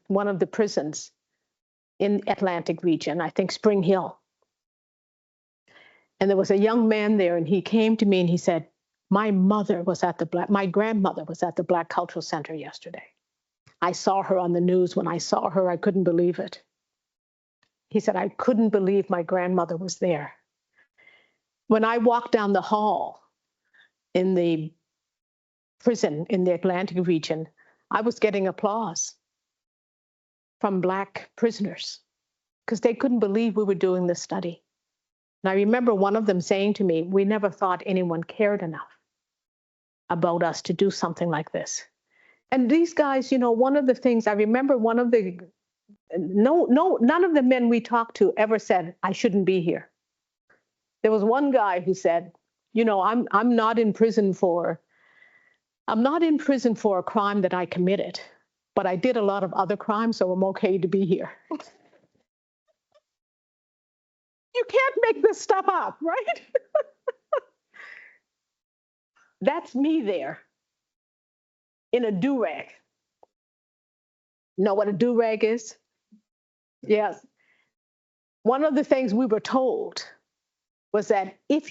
one of the prisons in Atlantic region, I think Spring Hill. And there was a young man there, and he came to me and he said, my grandmother was at the Black Cultural Center yesterday. I saw her on the news. When I saw her, I couldn't believe it. He said, I couldn't believe my grandmother was there. When I walked down the hall in the prison in the Atlantic region, I was getting applause from Black prisoners because they couldn't believe we were doing this study. And I remember one of them saying to me, we never thought anyone cared enough about us to do something like this. And these guys, one of the things I remember, none of the men we talked to ever said, I shouldn't be here. There was one guy who said, I'm not in prison for a crime that I committed, but I did a lot of other crimes, so I'm okay to be here. You can't make this stuff up, right? That's me there in a do-rag. Know what a do-rag is? Yes. One of the things we were told was that if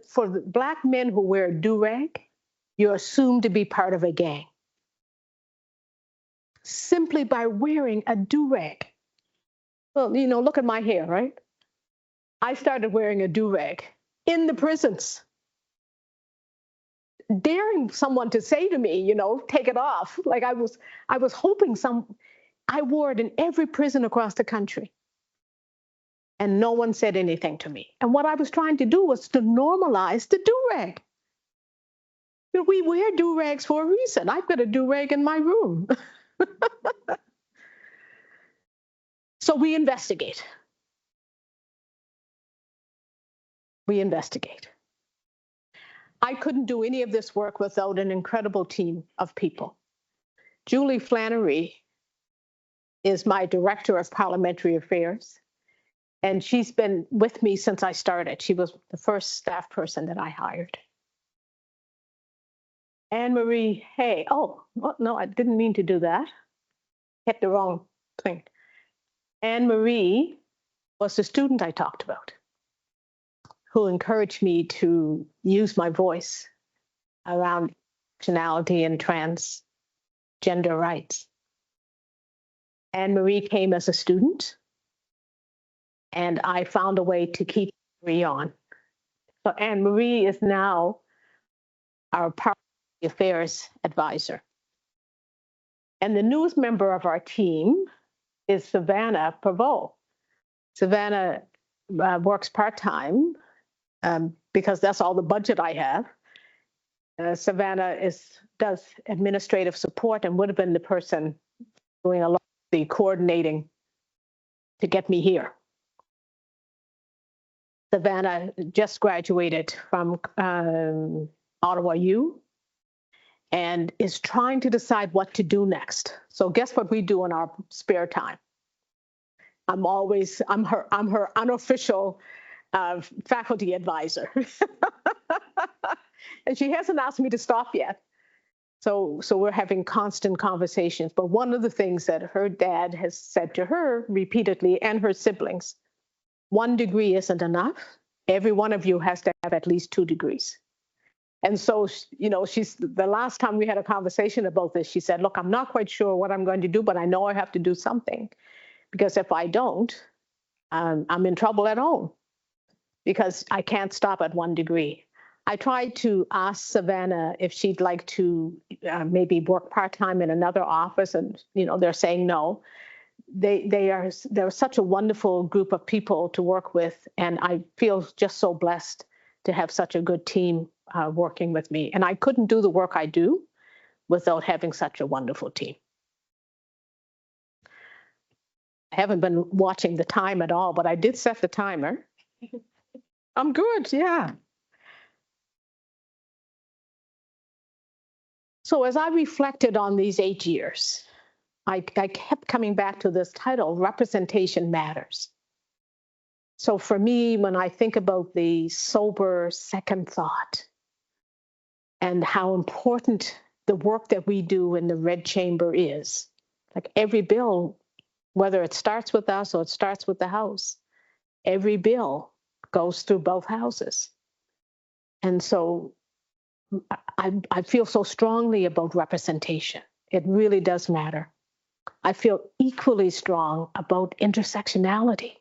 for the Black men who wear a do-rag, you're assumed to be part of a gang. Simply by wearing a do-rag. Well, look at my hair, right? I started wearing a do-rag in the prisons. Daring someone to say to me, take it off. Like I was hoping I wore it in every prison across the country. And no one said anything to me. And what I was trying to do was to normalize the do-rag. We wear do-rags for a reason. I've got a do-rag in my room. So we investigate. I couldn't do any of this work without an incredible team of people. Julie Flannery is my director of parliamentary affairs, and she's been with me since I started. She was the first staff person that I hired. Anne Marie Hay. Oh, no, I didn't mean to do that. Hit the wrong thing. Anne Marie was the student I talked about, who encouraged me to use my voice around nationality and transgender rights. Anne Marie came as a student, and I found a way to keep Marie on. So Anne Marie is now our parliamentary affairs advisor. And the newest member of our team is Savannah Prevost. Savannah works part-time because that's all the budget I have. Savannah does administrative support and would have been the person doing a lot of the coordinating to get me here. Savannah just graduated from Ottawa U and is trying to decide what to do next. So guess what we do in our spare time? I'm her unofficial faculty advisor. And she hasn't asked me to stop yet. So we're having constant conversations. But one of the things that her dad has said to her repeatedly, and her siblings, 1 degree isn't enough. Every one of you has to have at least 2 degrees. And so, the last time we had a conversation about this, she said, look, I'm not quite sure what I'm going to do, but I know I have to do something. Because if I don't, I'm in trouble at home because I can't stop at 1 degree. I tried to ask Savannah if she'd like to maybe work part-time in another office, and they're saying no. They're such a wonderful group of people to work with, and I feel just so blessed to have such a good team working with me. And I couldn't do the work I do without having such a wonderful team. I haven't been watching the time at all, but I did set the timer. I'm good, yeah. So as I reflected on these 8 years, I kept coming back to this title, Representation Matters. So for me, when I think about the sober second thought and how important the work that we do in the Red Chamber is, like every bill, whether it starts with us or it starts with the House, every bill goes through both houses. And so I feel so strongly about representation. It really does matter. I feel equally strong about intersectionality.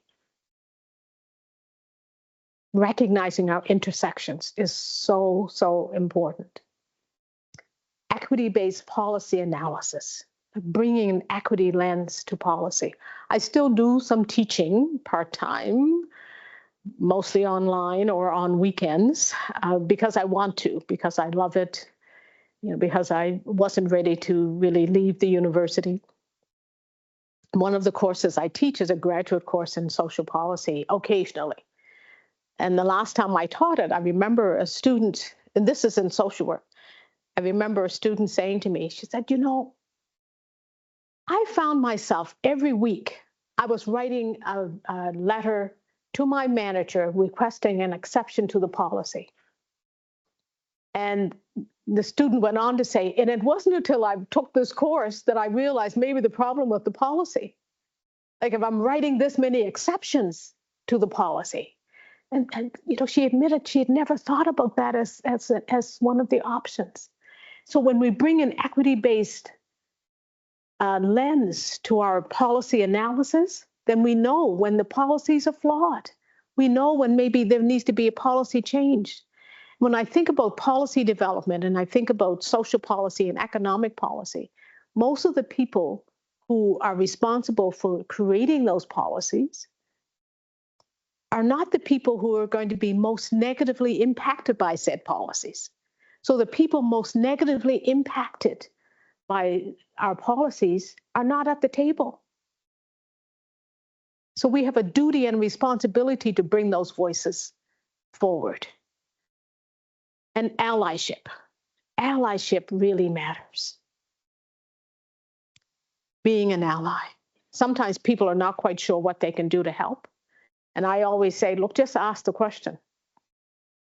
recognizing our intersections is so, so important. Equity-based policy analysis, bringing an equity lens to policy. I still do some teaching part-time, mostly online or on weekends, because I want to, because I love it, because I wasn't ready to really leave the university. One of the courses I teach is a graduate course in social policy occasionally. And the last time I taught it, I remember a student, and this is in social work, I remember a student saying to me, she said, I found myself every week, I was writing a letter to my manager requesting an exception to the policy. And the student went on to say, and it wasn't until I took this course that I realized maybe the problem with the policy. Like if I'm writing this many exceptions to the policy. And she admitted she had never thought about that as one of the options. So when we bring an equity-based lens to our policy analysis, then we know when the policies are flawed. We know when maybe there needs to be a policy change. When I think about policy development and I think about social policy and economic policy, most of the people who are responsible for creating those policies are not the people who are going to be most negatively impacted by said policies. So the people most negatively impacted by our policies are not at the table. So we have a duty and responsibility to bring those voices forward. And allyship. Allyship really matters. Being an ally. Sometimes people are not quite sure what they can do to help. And I always say, look, just ask the question.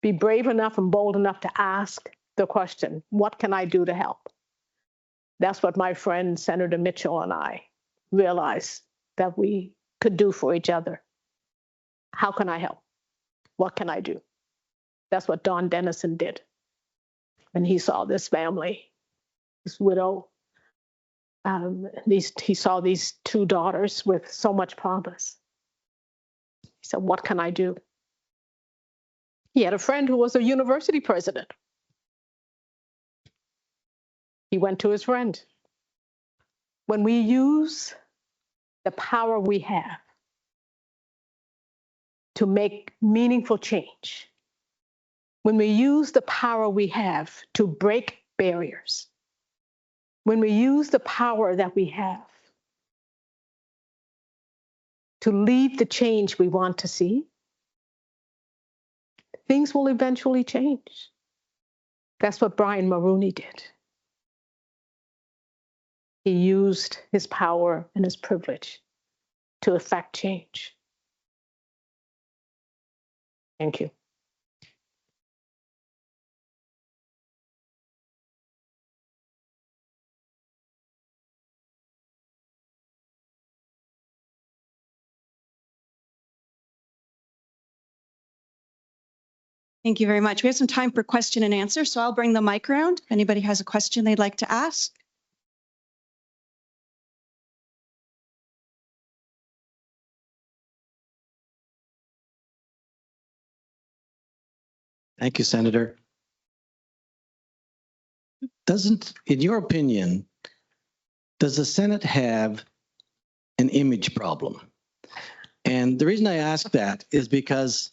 Be brave enough and bold enough to ask the question, what can I do to help? That's what my friend Senator Mitchell and I realized that we could do for each other. How can I help? What can I do? That's what Don Dennison did. And he saw this family, this widow. He saw these two daughters with so much promise. He said, what can I do? He had a friend who was a university president. He went to his friend. When we use the power we have to make meaningful change, when we use the power we have to break barriers, when we use the power that we have to lead the change we want to see, things will eventually change. That's what Brian Mulroney did. He used his power and his privilege to effect change. Thank you. Thank you very much. We have some time for question and answer, so I'll bring the mic around. If anybody has a question they'd like to ask. Thank you, Senator. In your opinion, does the Senate have an image problem? And the reason I ask that is because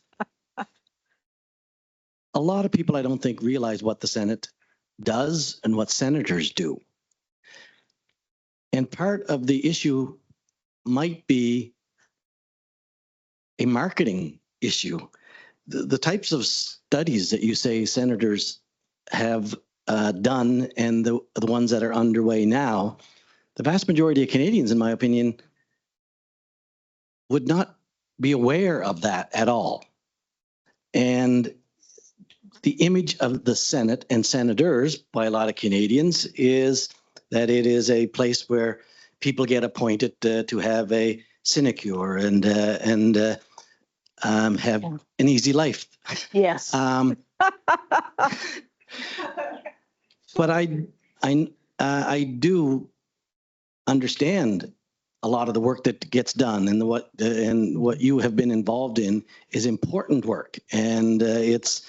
a lot of people I don't think realize what the Senate does and what senators do. And part of the issue might be a marketing issue. The types of studies that you say senators have done and the ones that are underway now, the vast majority of Canadians, in my opinion, would not be aware of that at all. And the image of the Senate and senators by a lot of Canadians is that it is a place where people get appointed to have a sinecure and have an easy life. Yes. But I do understand a lot of the work that gets done, and what you have been involved in is important work. And it's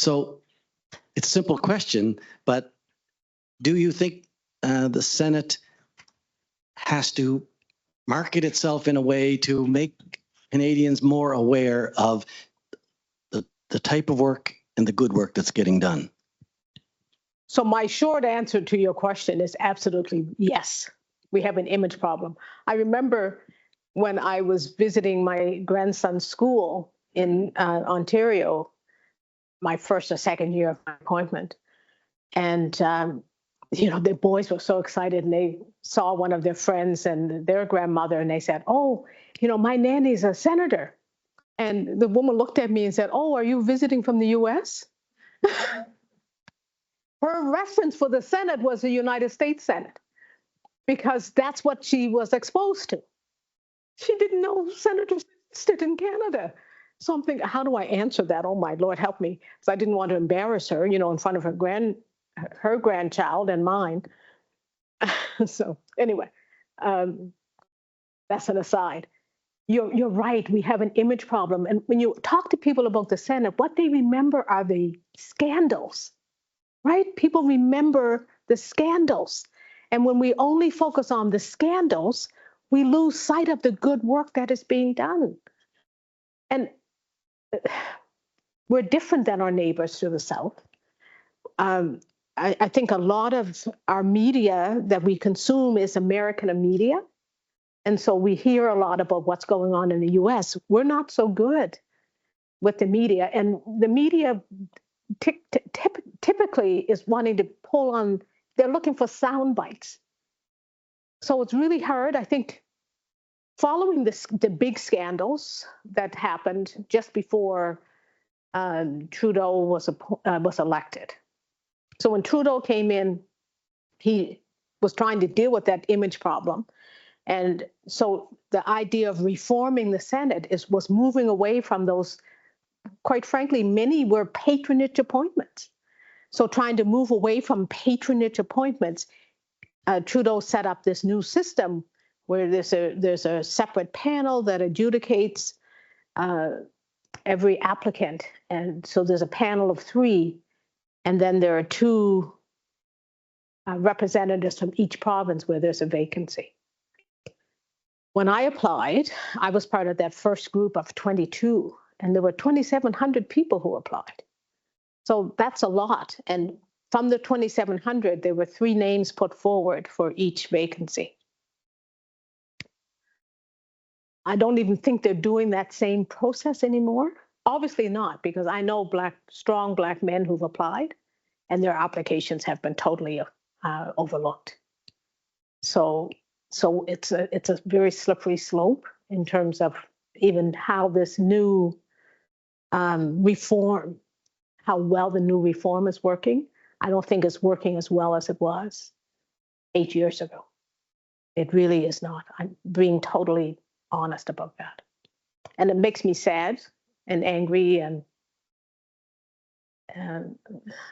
a simple question, but do you think the Senate has to market itself in a way to make Canadians more aware of the type of work and the good work that's getting done? So my short answer to your question is absolutely yes. We have an image problem. I remember when I was visiting my grandson's school in Ontario, my first or second year of my appointment, and the boys were so excited, and they saw one of their friends and their grandmother, and they said, "Oh, my nanny's a senator." And the woman looked at me and said, "Oh, are you visiting from the U.S.?" Her reference for the Senate was the United States Senate, because that's what she was exposed to. She didn't know senators existed in Canada. So I'm thinking, how do I answer that? Oh my Lord, help me. So I didn't want to embarrass her, in front of her grandchild and mine. So anyway, that's an aside. You're right. We have an image problem. And when you talk to people about the Senate, what they remember are the scandals, right? People remember the scandals. And when we only focus on the scandals, we lose sight of the good work that is being done. And we're different than our neighbors to the south. I think a lot of our media that we consume is American media. And so we hear a lot about what's going on in the US. We're not so good with the media. And the media typically is wanting to pull on, they're looking for sound bites. So it's really hard, I think, following the big scandals that happened just before Trudeau was elected. So when Trudeau came in, he was trying to deal with that image problem. And so the idea of reforming the Senate was moving away from those, quite frankly, many were patronage appointments. So trying to move away from patronage appointments, Trudeau set up this new system where there's a separate panel that adjudicates every applicant. And so there's a panel of 3, and then there are 2 representatives from each province where there's a vacancy. When I applied, I was part of that first group of 22, and there were 2,700 people who applied. So that's a lot. And from the 2,700, there were 3 names put forward for each vacancy. I don't even think they're doing that same process anymore. Obviously not, because I know strong Black men who've applied, and their applications have been totally overlooked. So it's a very slippery slope in terms of even how this new reform, how well the new reform is working. I don't think it's working as well as it was 8 years ago. It really is not. I'm being totally honest about that. And it makes me sad and angry and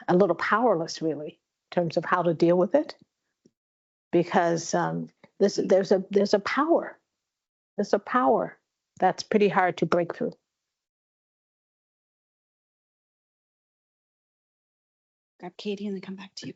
a little powerless, really, in terms of how to deal with it. Because there's a power. There's a power that's pretty hard to break through. Grab Katie and then come back to you.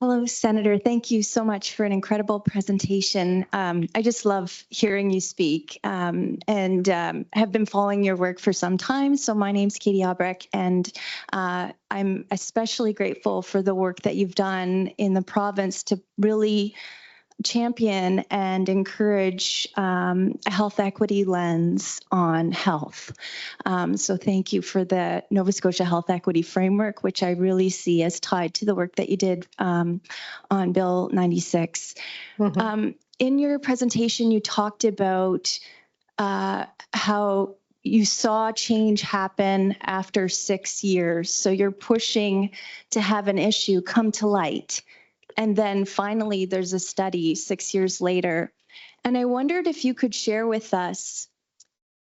Hello, Senator. Thank you so much for an incredible presentation. I just love hearing you speak and have been following your work for some time. So my name's Katie Albrecht, and I'm especially grateful for the work that you've done in the province to really champion and encourage a health equity lens on health. So thank you for the Nova Scotia Health Equity Framework, which I really see as tied to the work that you did on Bill 96. Mm-hmm. In your presentation, you talked about how you saw change happen after 6 years. So you're pushing to have an issue come to light. And then finally, there's a study 6 years later. And I wondered if you could share with us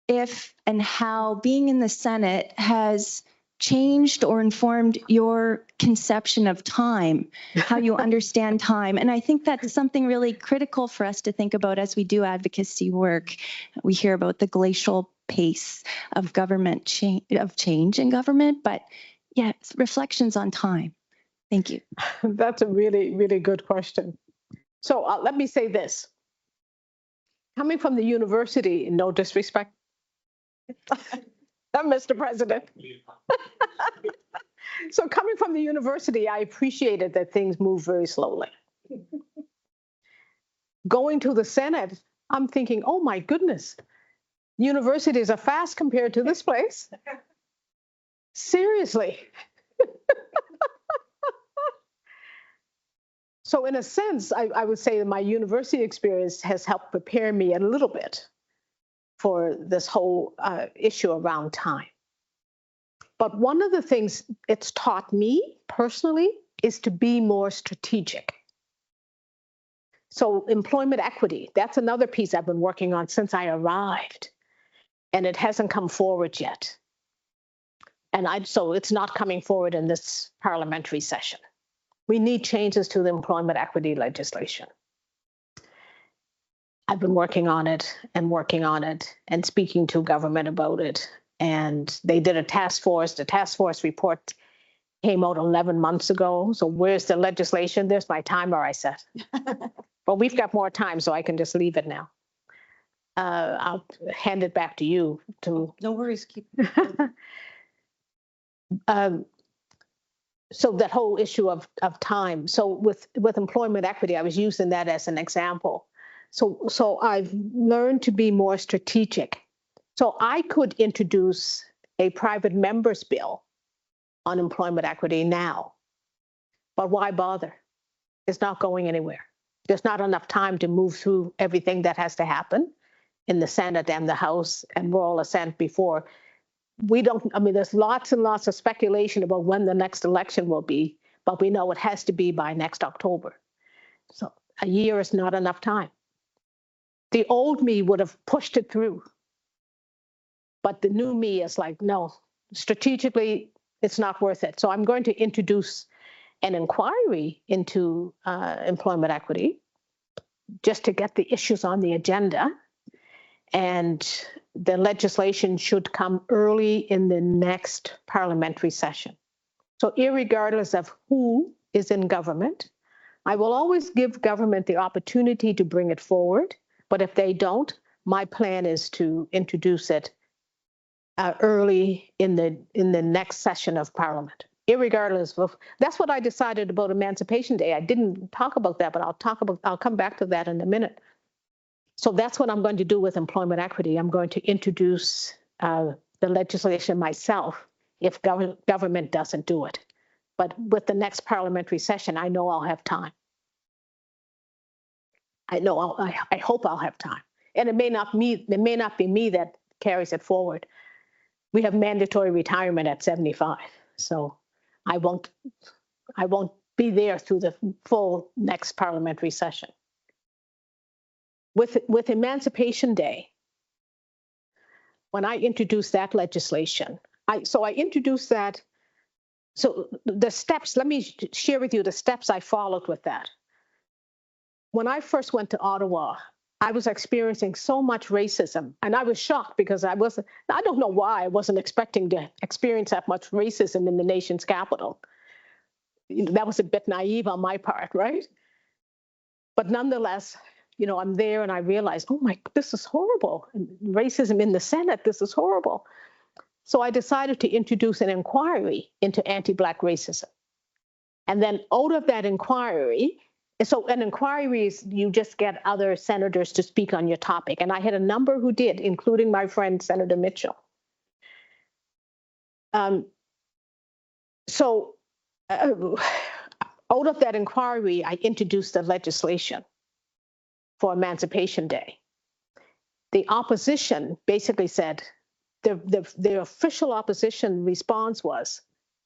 if and how being in the Senate has changed or informed your conception of time, how you understand time. And I think that's something really critical for us to think about as we do advocacy work. We hear about the glacial pace of change in government, but yeah, reflections on time. Thank you. That's a really, really good question. So let me say this. Coming from the university, no disrespect, Mr. President. So coming from the university, I appreciated that things move very slowly. Going to the Senate, I'm thinking, oh my goodness, universities are fast compared to this place. Seriously. So in a sense, I would say that my university experience has helped prepare me a little bit for this whole issue around time. But one of the things it's taught me personally is to be more strategic. So employment equity, that's another piece I've been working on since I arrived, and it hasn't come forward yet. And so it's not coming forward in this parliamentary session. We need changes to the employment equity legislation. I've been working on it and speaking to government about it. And they did a task force. The task force report came out 11 months ago. So where's the legislation? There's my timer I set. But we've got more time, so I can just leave it now. I'll hand it back to you. No worries. Keep. So that whole issue of time. So with employment equity, I was using that as an example. So I've learned to be more strategic. So I could introduce a private member's bill on employment equity now, but why bother? It's not going anywhere. There's not enough time to move through everything that has to happen in the Senate and the House and royal assent before. There's lots and lots of speculation about when the next election will be, but we know it has to be by next October. So a year is not enough time. The old me would have pushed it through, but the new me is like, no, strategically, it's not worth it. So I'm going to introduce an inquiry into employment equity just to get the issues on the agenda. And the legislation should come early in the next parliamentary session. So irregardless of who is in government, I will always give government the opportunity to bring it forward. But if they don't, my plan is to introduce it early in the next session of Parliament. Irregardless of, that's what I decided about Emancipation Day. I didn't talk about that, but I'll come back to that in a minute. So that's what I'm going to do with employment equity. I'm going to introduce the legislation myself if government doesn't do it. But with the next parliamentary session, I know I'll have time. I hope I'll have time. And it may not be me that carries it forward. We have mandatory retirement at 75. So I won't be there through the full next parliamentary session. With Emancipation Day, when I introduced that legislation, I introduced that. So the steps, let me share with you the steps I followed with that. When I first went to Ottawa, I was experiencing so much racism, and I was shocked because I don't know why I wasn't expecting to experience that much racism in the nation's capital. That was a bit naive on my part, right? But nonetheless, I'm there and I realized, oh my, this is horrible. And racism in the Senate, this is horrible. So I decided to introduce an inquiry into anti-Black racism. And then out of that inquiry, so an inquiry is you just get other senators to speak on your topic. And I had a number who did, including my friend, Senator Mitchell. So out of that inquiry, I introduced the legislation for Emancipation Day. The opposition basically said, the official opposition response was,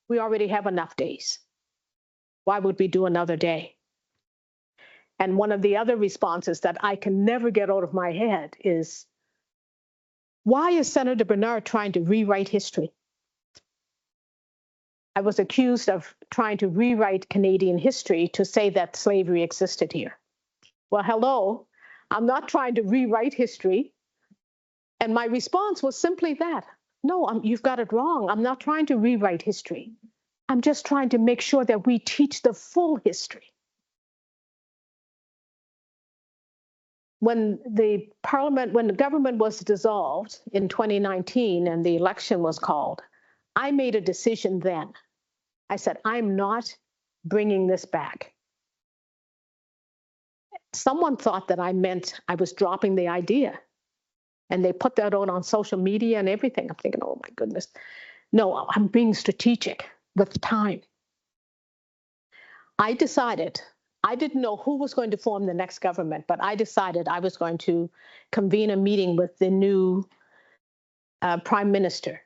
we already have enough days. Why would we do another day? And one of the other responses that I can never get out of my head is, why is Senator Bernard trying to rewrite history? I was accused of trying to rewrite Canadian history to say that slavery existed here. Well, hello, I'm not trying to rewrite history. And my response was simply that. No, you've got it wrong. I'm not trying to rewrite history. I'm just trying to make sure that we teach the full history. When the government was dissolved in 2019 and the election was called, I made a decision then. I said, I'm not bringing this back. Someone thought that I meant I was dropping the idea. And they put that on social media and everything. I'm thinking, oh my goodness. No, I'm being strategic with time. I decided, I didn't know who was going to form the next government, but I decided I was going to convene a meeting with the new prime minister.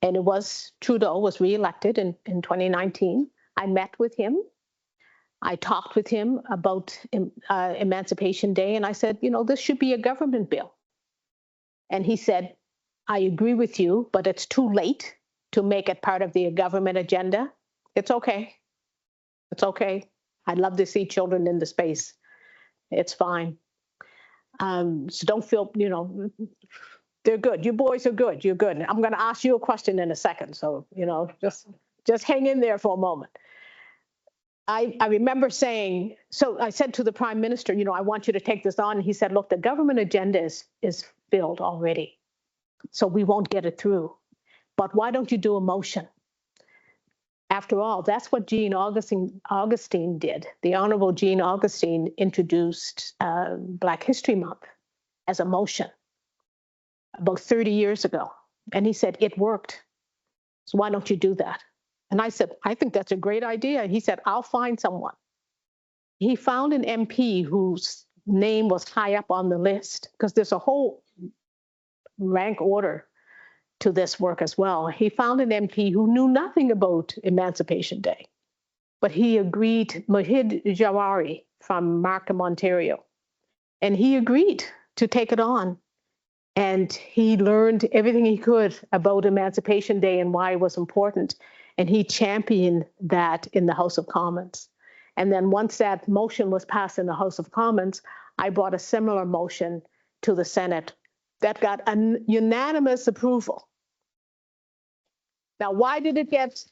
And it was Trudeau was reelected in 2019. I met with him. I talked with him about Emancipation Day. And I said, you know, this should be a government bill. And he said, I agree with you, but it's too late to make it part of the government agenda. It's okay. It's okay. I'd love to see children in the space. It's fine. So don't feel, you know, they're good. You boys are good. You're good. I'm going to ask you a question in a second. So, you know, just hang in there for a moment. I remember saying, so I said to the prime minister, you know, I want you to take this on. And he said, look, the government agenda is filled already, so we won't get it through. But why don't you do a motion? After all, that's what Jean Augustine did. The Honorable Jean Augustine introduced Black History Month as a motion about 30 years ago. And he said, it worked. So why don't you do that? And I said, I think that's a great idea. And he said, I'll find someone. He found an MP whose name was high up on the list, because there's a whole rank order to this work as well. He found an MP who knew nothing about Emancipation Day, but he agreed, Mohid Jawari from Markham, Ontario, and he agreed to take it on. And he learned everything he could about Emancipation Day and why it was important. And he championed that in the House of Commons. And then once that motion was passed in the House of Commons, I brought a similar motion to the Senate that got a unanimous approval. Now, why did it get,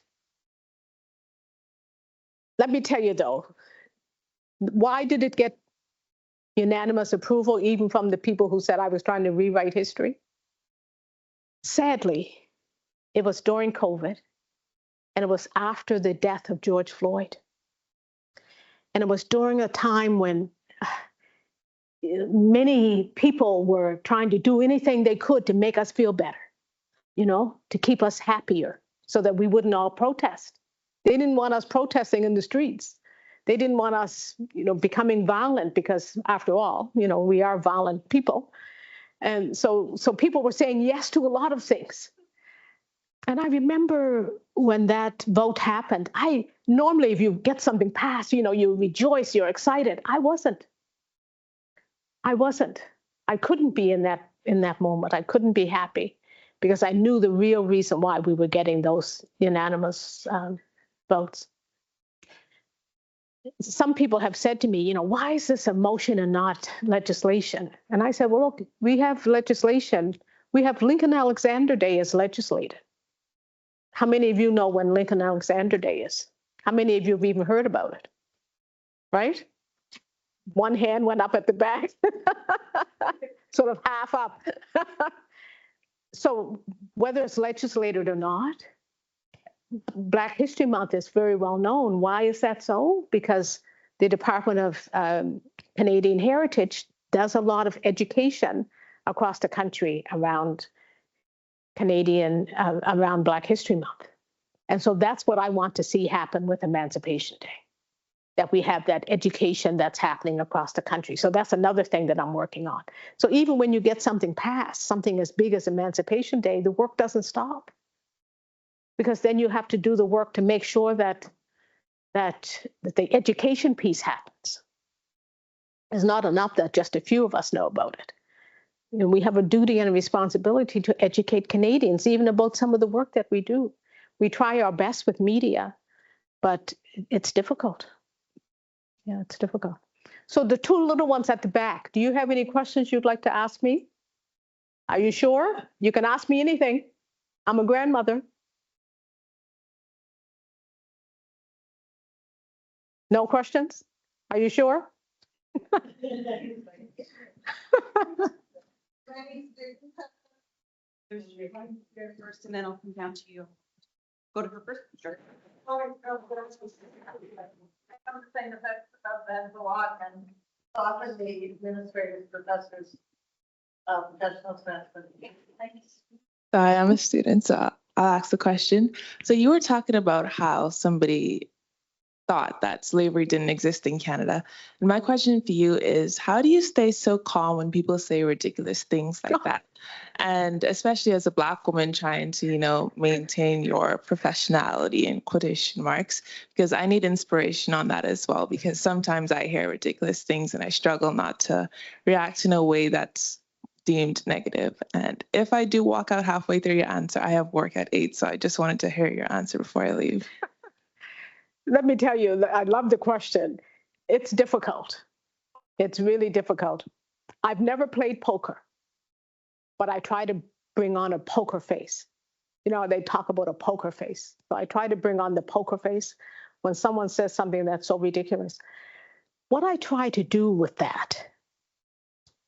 let me tell you though, why did it get unanimous approval even from the people who said I was trying to rewrite history? Sadly, it was during COVID, and it was after the death of George Floyd. And it was during a time when many people were trying to do anything they could to make us feel better, you know, to keep us happier so that we wouldn't all protest. They didn't want us protesting in the streets. They didn't want us, you know, becoming violent, because after all, you know, we are violent people. And so people were saying yes to a lot of things. And I remember when that vote happened, normally if you get something passed, you know, you rejoice, you're excited. I wasn't. I couldn't be in that moment. I couldn't be happy, because I knew the real reason why we were getting those unanimous votes. Some people have said to me, you know, why is this a motion and not legislation? And I said, well, look, we have legislation. We have Lincoln Alexander Day is legislated. How many of you know when Lincoln Alexander Day is? How many of you have even heard about it? Right? One hand went up at the back, sort of half up. So whether it's legislated or not, Black History Month is very well known. Why is that so? Because the Department of Canadian Heritage does a lot of education across the country around around Black History Month. And so that's what I want to see happen with Emancipation Day, that we have that education that's happening across the country. So that's another thing that I'm working on. So even when you get something passed, something as big as Emancipation Day, the work doesn't stop, because then you have to do the work to make sure that the education piece happens. It's not enough that just a few of us know about it. You know, we have a duty and a responsibility to educate Canadians, even about some of the work that we do. We try our best with media, but it's difficult. Yeah, it's difficult. So the two little ones at the back, do you have any questions you'd like to ask me? Are you sure? You can ask me anything. I'm a grandmother. No questions? Are you sure? First, and then I'll come down to you. Go to her first. Sure. I'm saying about that a lot, and often the administrators, professors, professional management. Hi, I'm a student, so I'll ask the question. So you were talking about how somebody thought that slavery didn't exist in Canada. And my question for you is, how do you stay so calm when people say ridiculous things like that? And especially as a Black woman trying to, maintain your professionality in quotation marks, because I need inspiration on that as well, because sometimes I hear ridiculous things and I struggle not to react in a way that's deemed negative. And if I do walk out halfway through your answer, I have work at 8, so I just wanted to hear your answer before I leave. Let me tell you, I love the question. It's difficult. It's really difficult. I've never played poker, but I try to bring on a poker face. They talk about a poker face. So I try to bring on the poker face when someone says something that's so ridiculous. What I try to do with that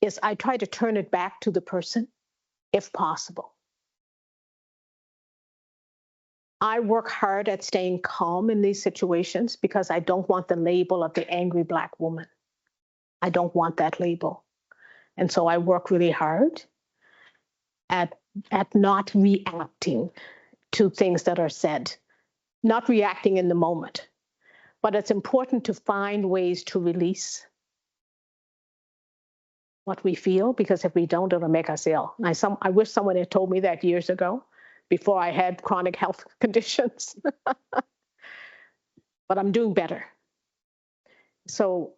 is I try to turn it back to the person, if possible. I work hard at staying calm in these situations because I don't want the label of the angry Black woman. I don't want that label. And so I work really hard at not reacting to things that are said, not reacting in the moment. But it's important to find ways to release what we feel, because if we don't, it'll make us ill. I wish someone had told me that years ago, before I had chronic health conditions. But I'm doing better. So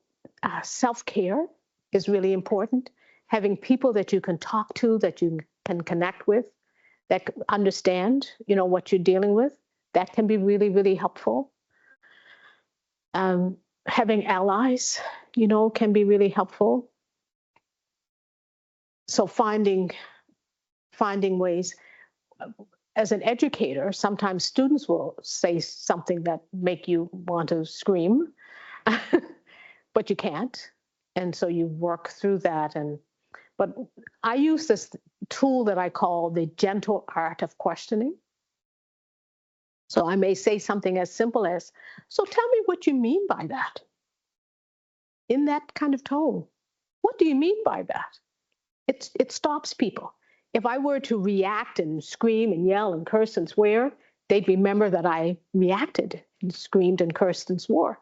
self-care is really important. Having people that you can talk to, that you can connect with, that understand, what you're dealing with, that can be really, really helpful. Having allies, can be really helpful. So finding ways. As an educator, sometimes students will say something that make you want to scream, but you can't. And so you work through that. But I use this tool that I call the gentle art of questioning. So I may say something as simple as, so tell me what you mean by that. In that kind of tone. What do you mean by that? It stops people. If I were to react and scream and yell and curse and swear, they'd remember that I reacted and screamed and cursed and swore.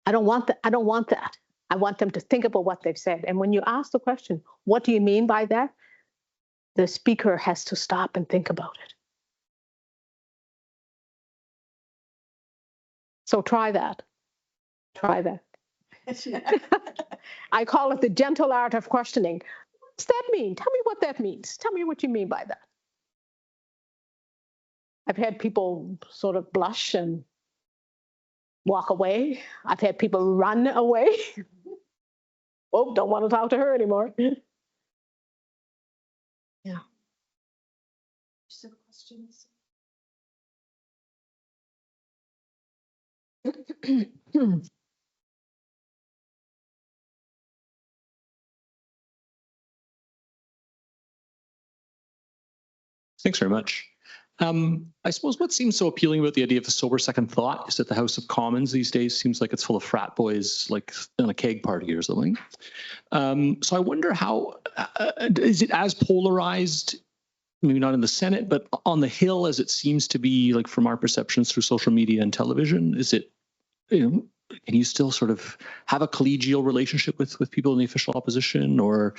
I don't want that. I want them to think about what they've said. And when you ask the question, what do you mean by that? The speaker has to stop and think about it. So try that. Try that. I call it the gentle art of questioning. What's that mean? Tell me what that means. Tell me what you mean by that. I've had people sort of blush and walk away. I've had people run away. Oh, don't want to talk to her anymore. Yeah. Some questions? Thanks very much. I suppose what seems so appealing about the idea of a sober second thought is that the House of Commons these days seems like it's full of frat boys, like on a keg party or something. So I wonder how, is it as polarized, maybe not in the Senate, but on the Hill as it seems to be, like from our perceptions through social media and television? Is it, can you still sort of have a collegial relationship with people in the official opposition, or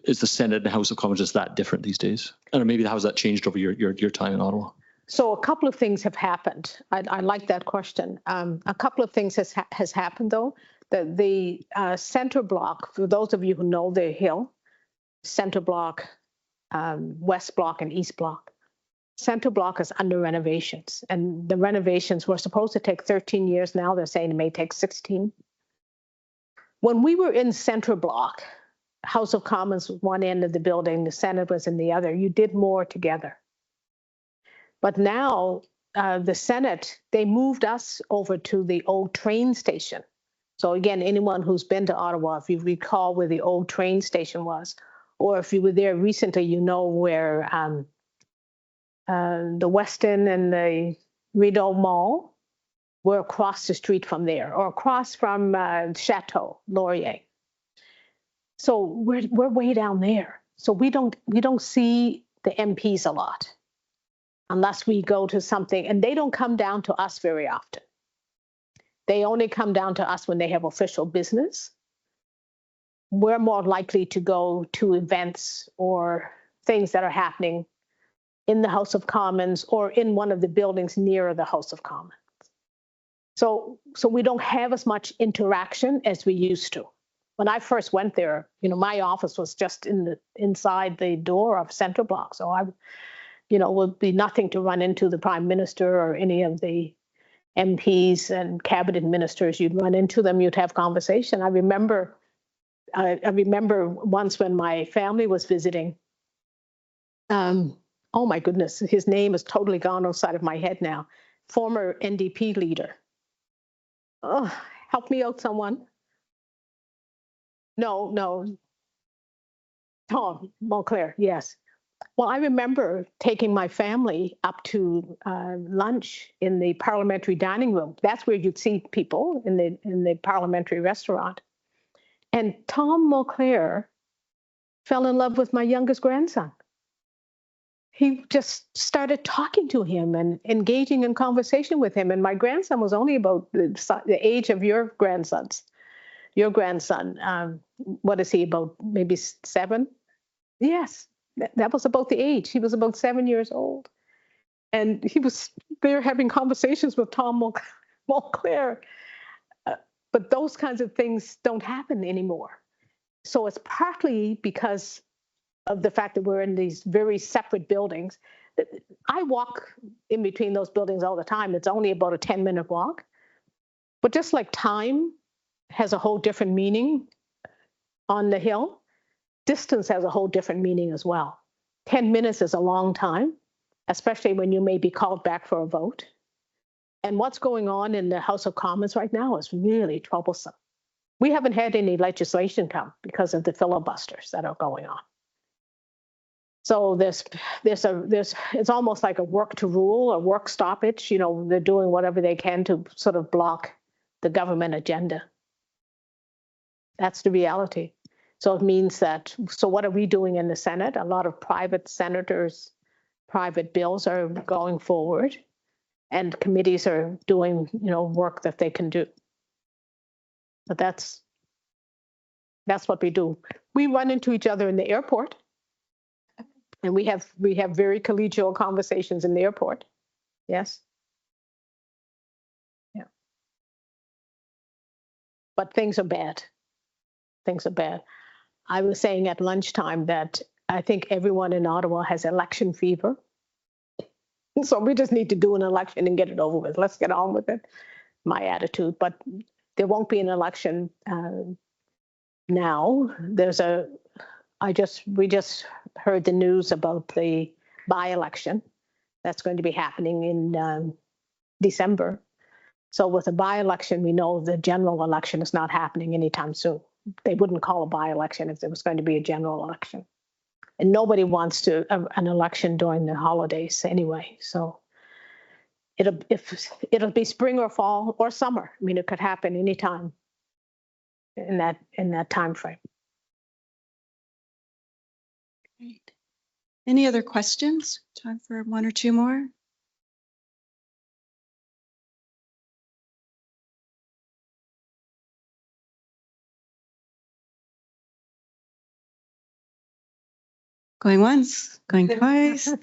is the Senate and House of Commons just that different these days? And maybe how has that changed over your time in Ottawa? So a couple of things have happened. I like that question. A couple of things has happened though. The center block, for those of you who know the Hill, center block, west block, and east block. Center Block is under renovations, and the renovations were supposed to take 13 years. Now they're saying it may take 16. When we were in Center Block, House of Commons was one end of the building, the Senate was in the other. You did more together. But now the Senate, they moved us over to the old train station. So again, anyone who's been to Ottawa, if you recall where the old train station was, or if you were there recently, you know where the Westin and the Rideau Mall were across the street from there, or across from Chateau Laurier. So we're way down there. So we don't see the MPs a lot unless we go to something, and they don't come down to us very often. They only come down to us when they have official business. We're more likely to go to events or things that are happening in the House of Commons or in one of the buildings near the House of Commons. So we don't have as much interaction as we used to. When I first went there, my office was just inside the door of Center Block. So would be nothing to run into the Prime Minister or any of the MPs and cabinet ministers. You'd run into them, you'd have conversation. I remember once when my family was visiting, oh my goodness, his name is totally gone outside of my head now. Former NDP leader. Oh, help me out, someone. No. Tom Montclair, yes. Well, I remember taking my family up to lunch in the parliamentary dining room. That's where you'd see people in the parliamentary restaurant. And Tom Montclair fell in love with my youngest grandson. He just started talking to him and engaging in conversation with him. And my grandson was only about the age of your grandsons. Your grandson, what is he, about maybe 7? Yes, that was about the age. He was about 7 years old. And he was there having conversations with Tom Montclair. But those kinds of things don't happen anymore. So it's partly because of the fact that we're in these very separate buildings. I walk in between those buildings all the time. It's only about a 10-minute walk. But just like time has a whole different meaning on the Hill, distance has a whole different meaning as well. 10 minutes is a long time, especially when you may be called back for a vote. And what's going on in the House of Commons right now is really troublesome. We haven't had any legislation come because of the filibusters that are going on. So it's almost like a work to rule, a work stoppage. They're doing whatever they can to sort of block the government agenda. That's the reality. So it means that, so what are we doing in the Senate? A lot of private senators, private bills are going forward, and committees are doing, work that they can do. But that's what we do. We run into each other in the airport, and we have very collegial conversations in the airport. Yes. Yeah. But things are bad. Things are bad. I was saying at lunchtime that I think everyone in Ottawa has election fever. So we just need to do an election and get it over with. Let's get on with it. My attitude. But there won't be an election now. We just heard the news about the by-election that's going to be happening in December. So with a by-election, we know the general election is not happening anytime soon. They wouldn't call a by-election if there was going to be a general election. And nobody wants an election during the holidays anyway. So it'll be spring or fall or summer. I mean, it could happen anytime in that time frame. Great. Any other questions? Time for one or two more. Going once, going twice. All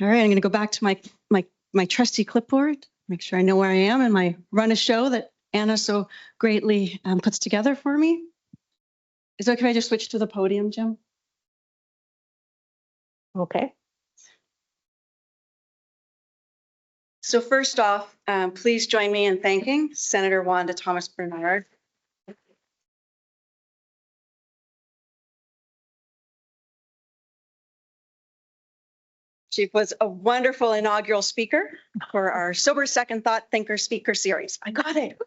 right, I'm going to go back to my trusty clipboard, make sure I know where I am and my run a show that Anna so greatly puts together for me. Is it okay if I just switch to the podium, Jim? Okay. So first off, please join me in thanking Senator Wanda Thomas Bernard. She was a wonderful inaugural speaker for our Sober Second Thought Thinker Speaker Series. I got it.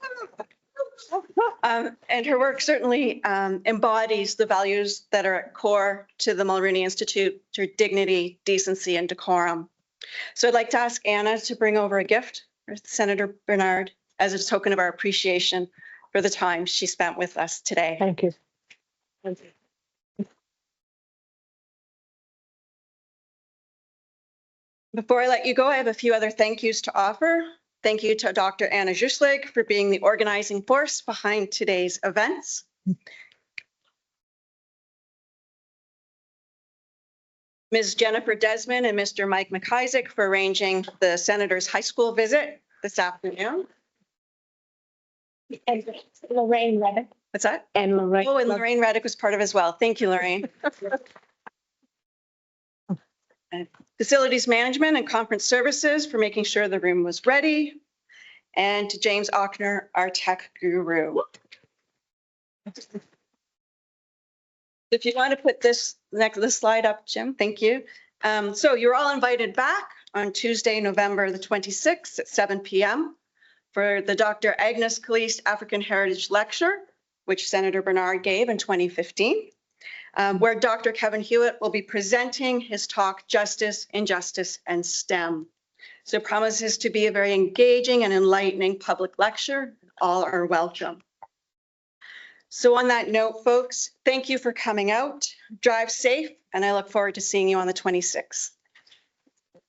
And her work certainly embodies the values that are at core to the Mulroney Institute, to dignity, decency, and decorum. So I'd like to ask Anna to bring over a gift for Senator Bernard as a token of our appreciation for the time she spent with us today. Thank you. Before I let you go, I have a few other thank yous to offer. Thank you to Dr. Anna Juslig for being the organizing force behind today's events. Ms. Jennifer Desmond and Mr. Mike McIsaac for arranging the Senator's high school visit this afternoon. And Lorraine Reddick. What's that? And Lorraine. Oh, and Lorraine Reddick was part of it as well. Thank you, Lorraine. And Facilities Management and Conference Services for making sure the room was ready. And to James Ochner, our tech guru. If you want to put this slide up, Jim, thank you. So you're all invited back on Tuesday, November the 26th at 7 p.m. for the Dr. Agnes Caliste African Heritage Lecture, which Senator Bernard gave in 2015, where Dr. Kevin Hewitt will be presenting his talk, Justice, Injustice, and STEM. So it promises to be a very engaging and enlightening public lecture. All are welcome. So on that note, folks, thank you for coming out. Drive safe, and I look forward to seeing you on the 26th.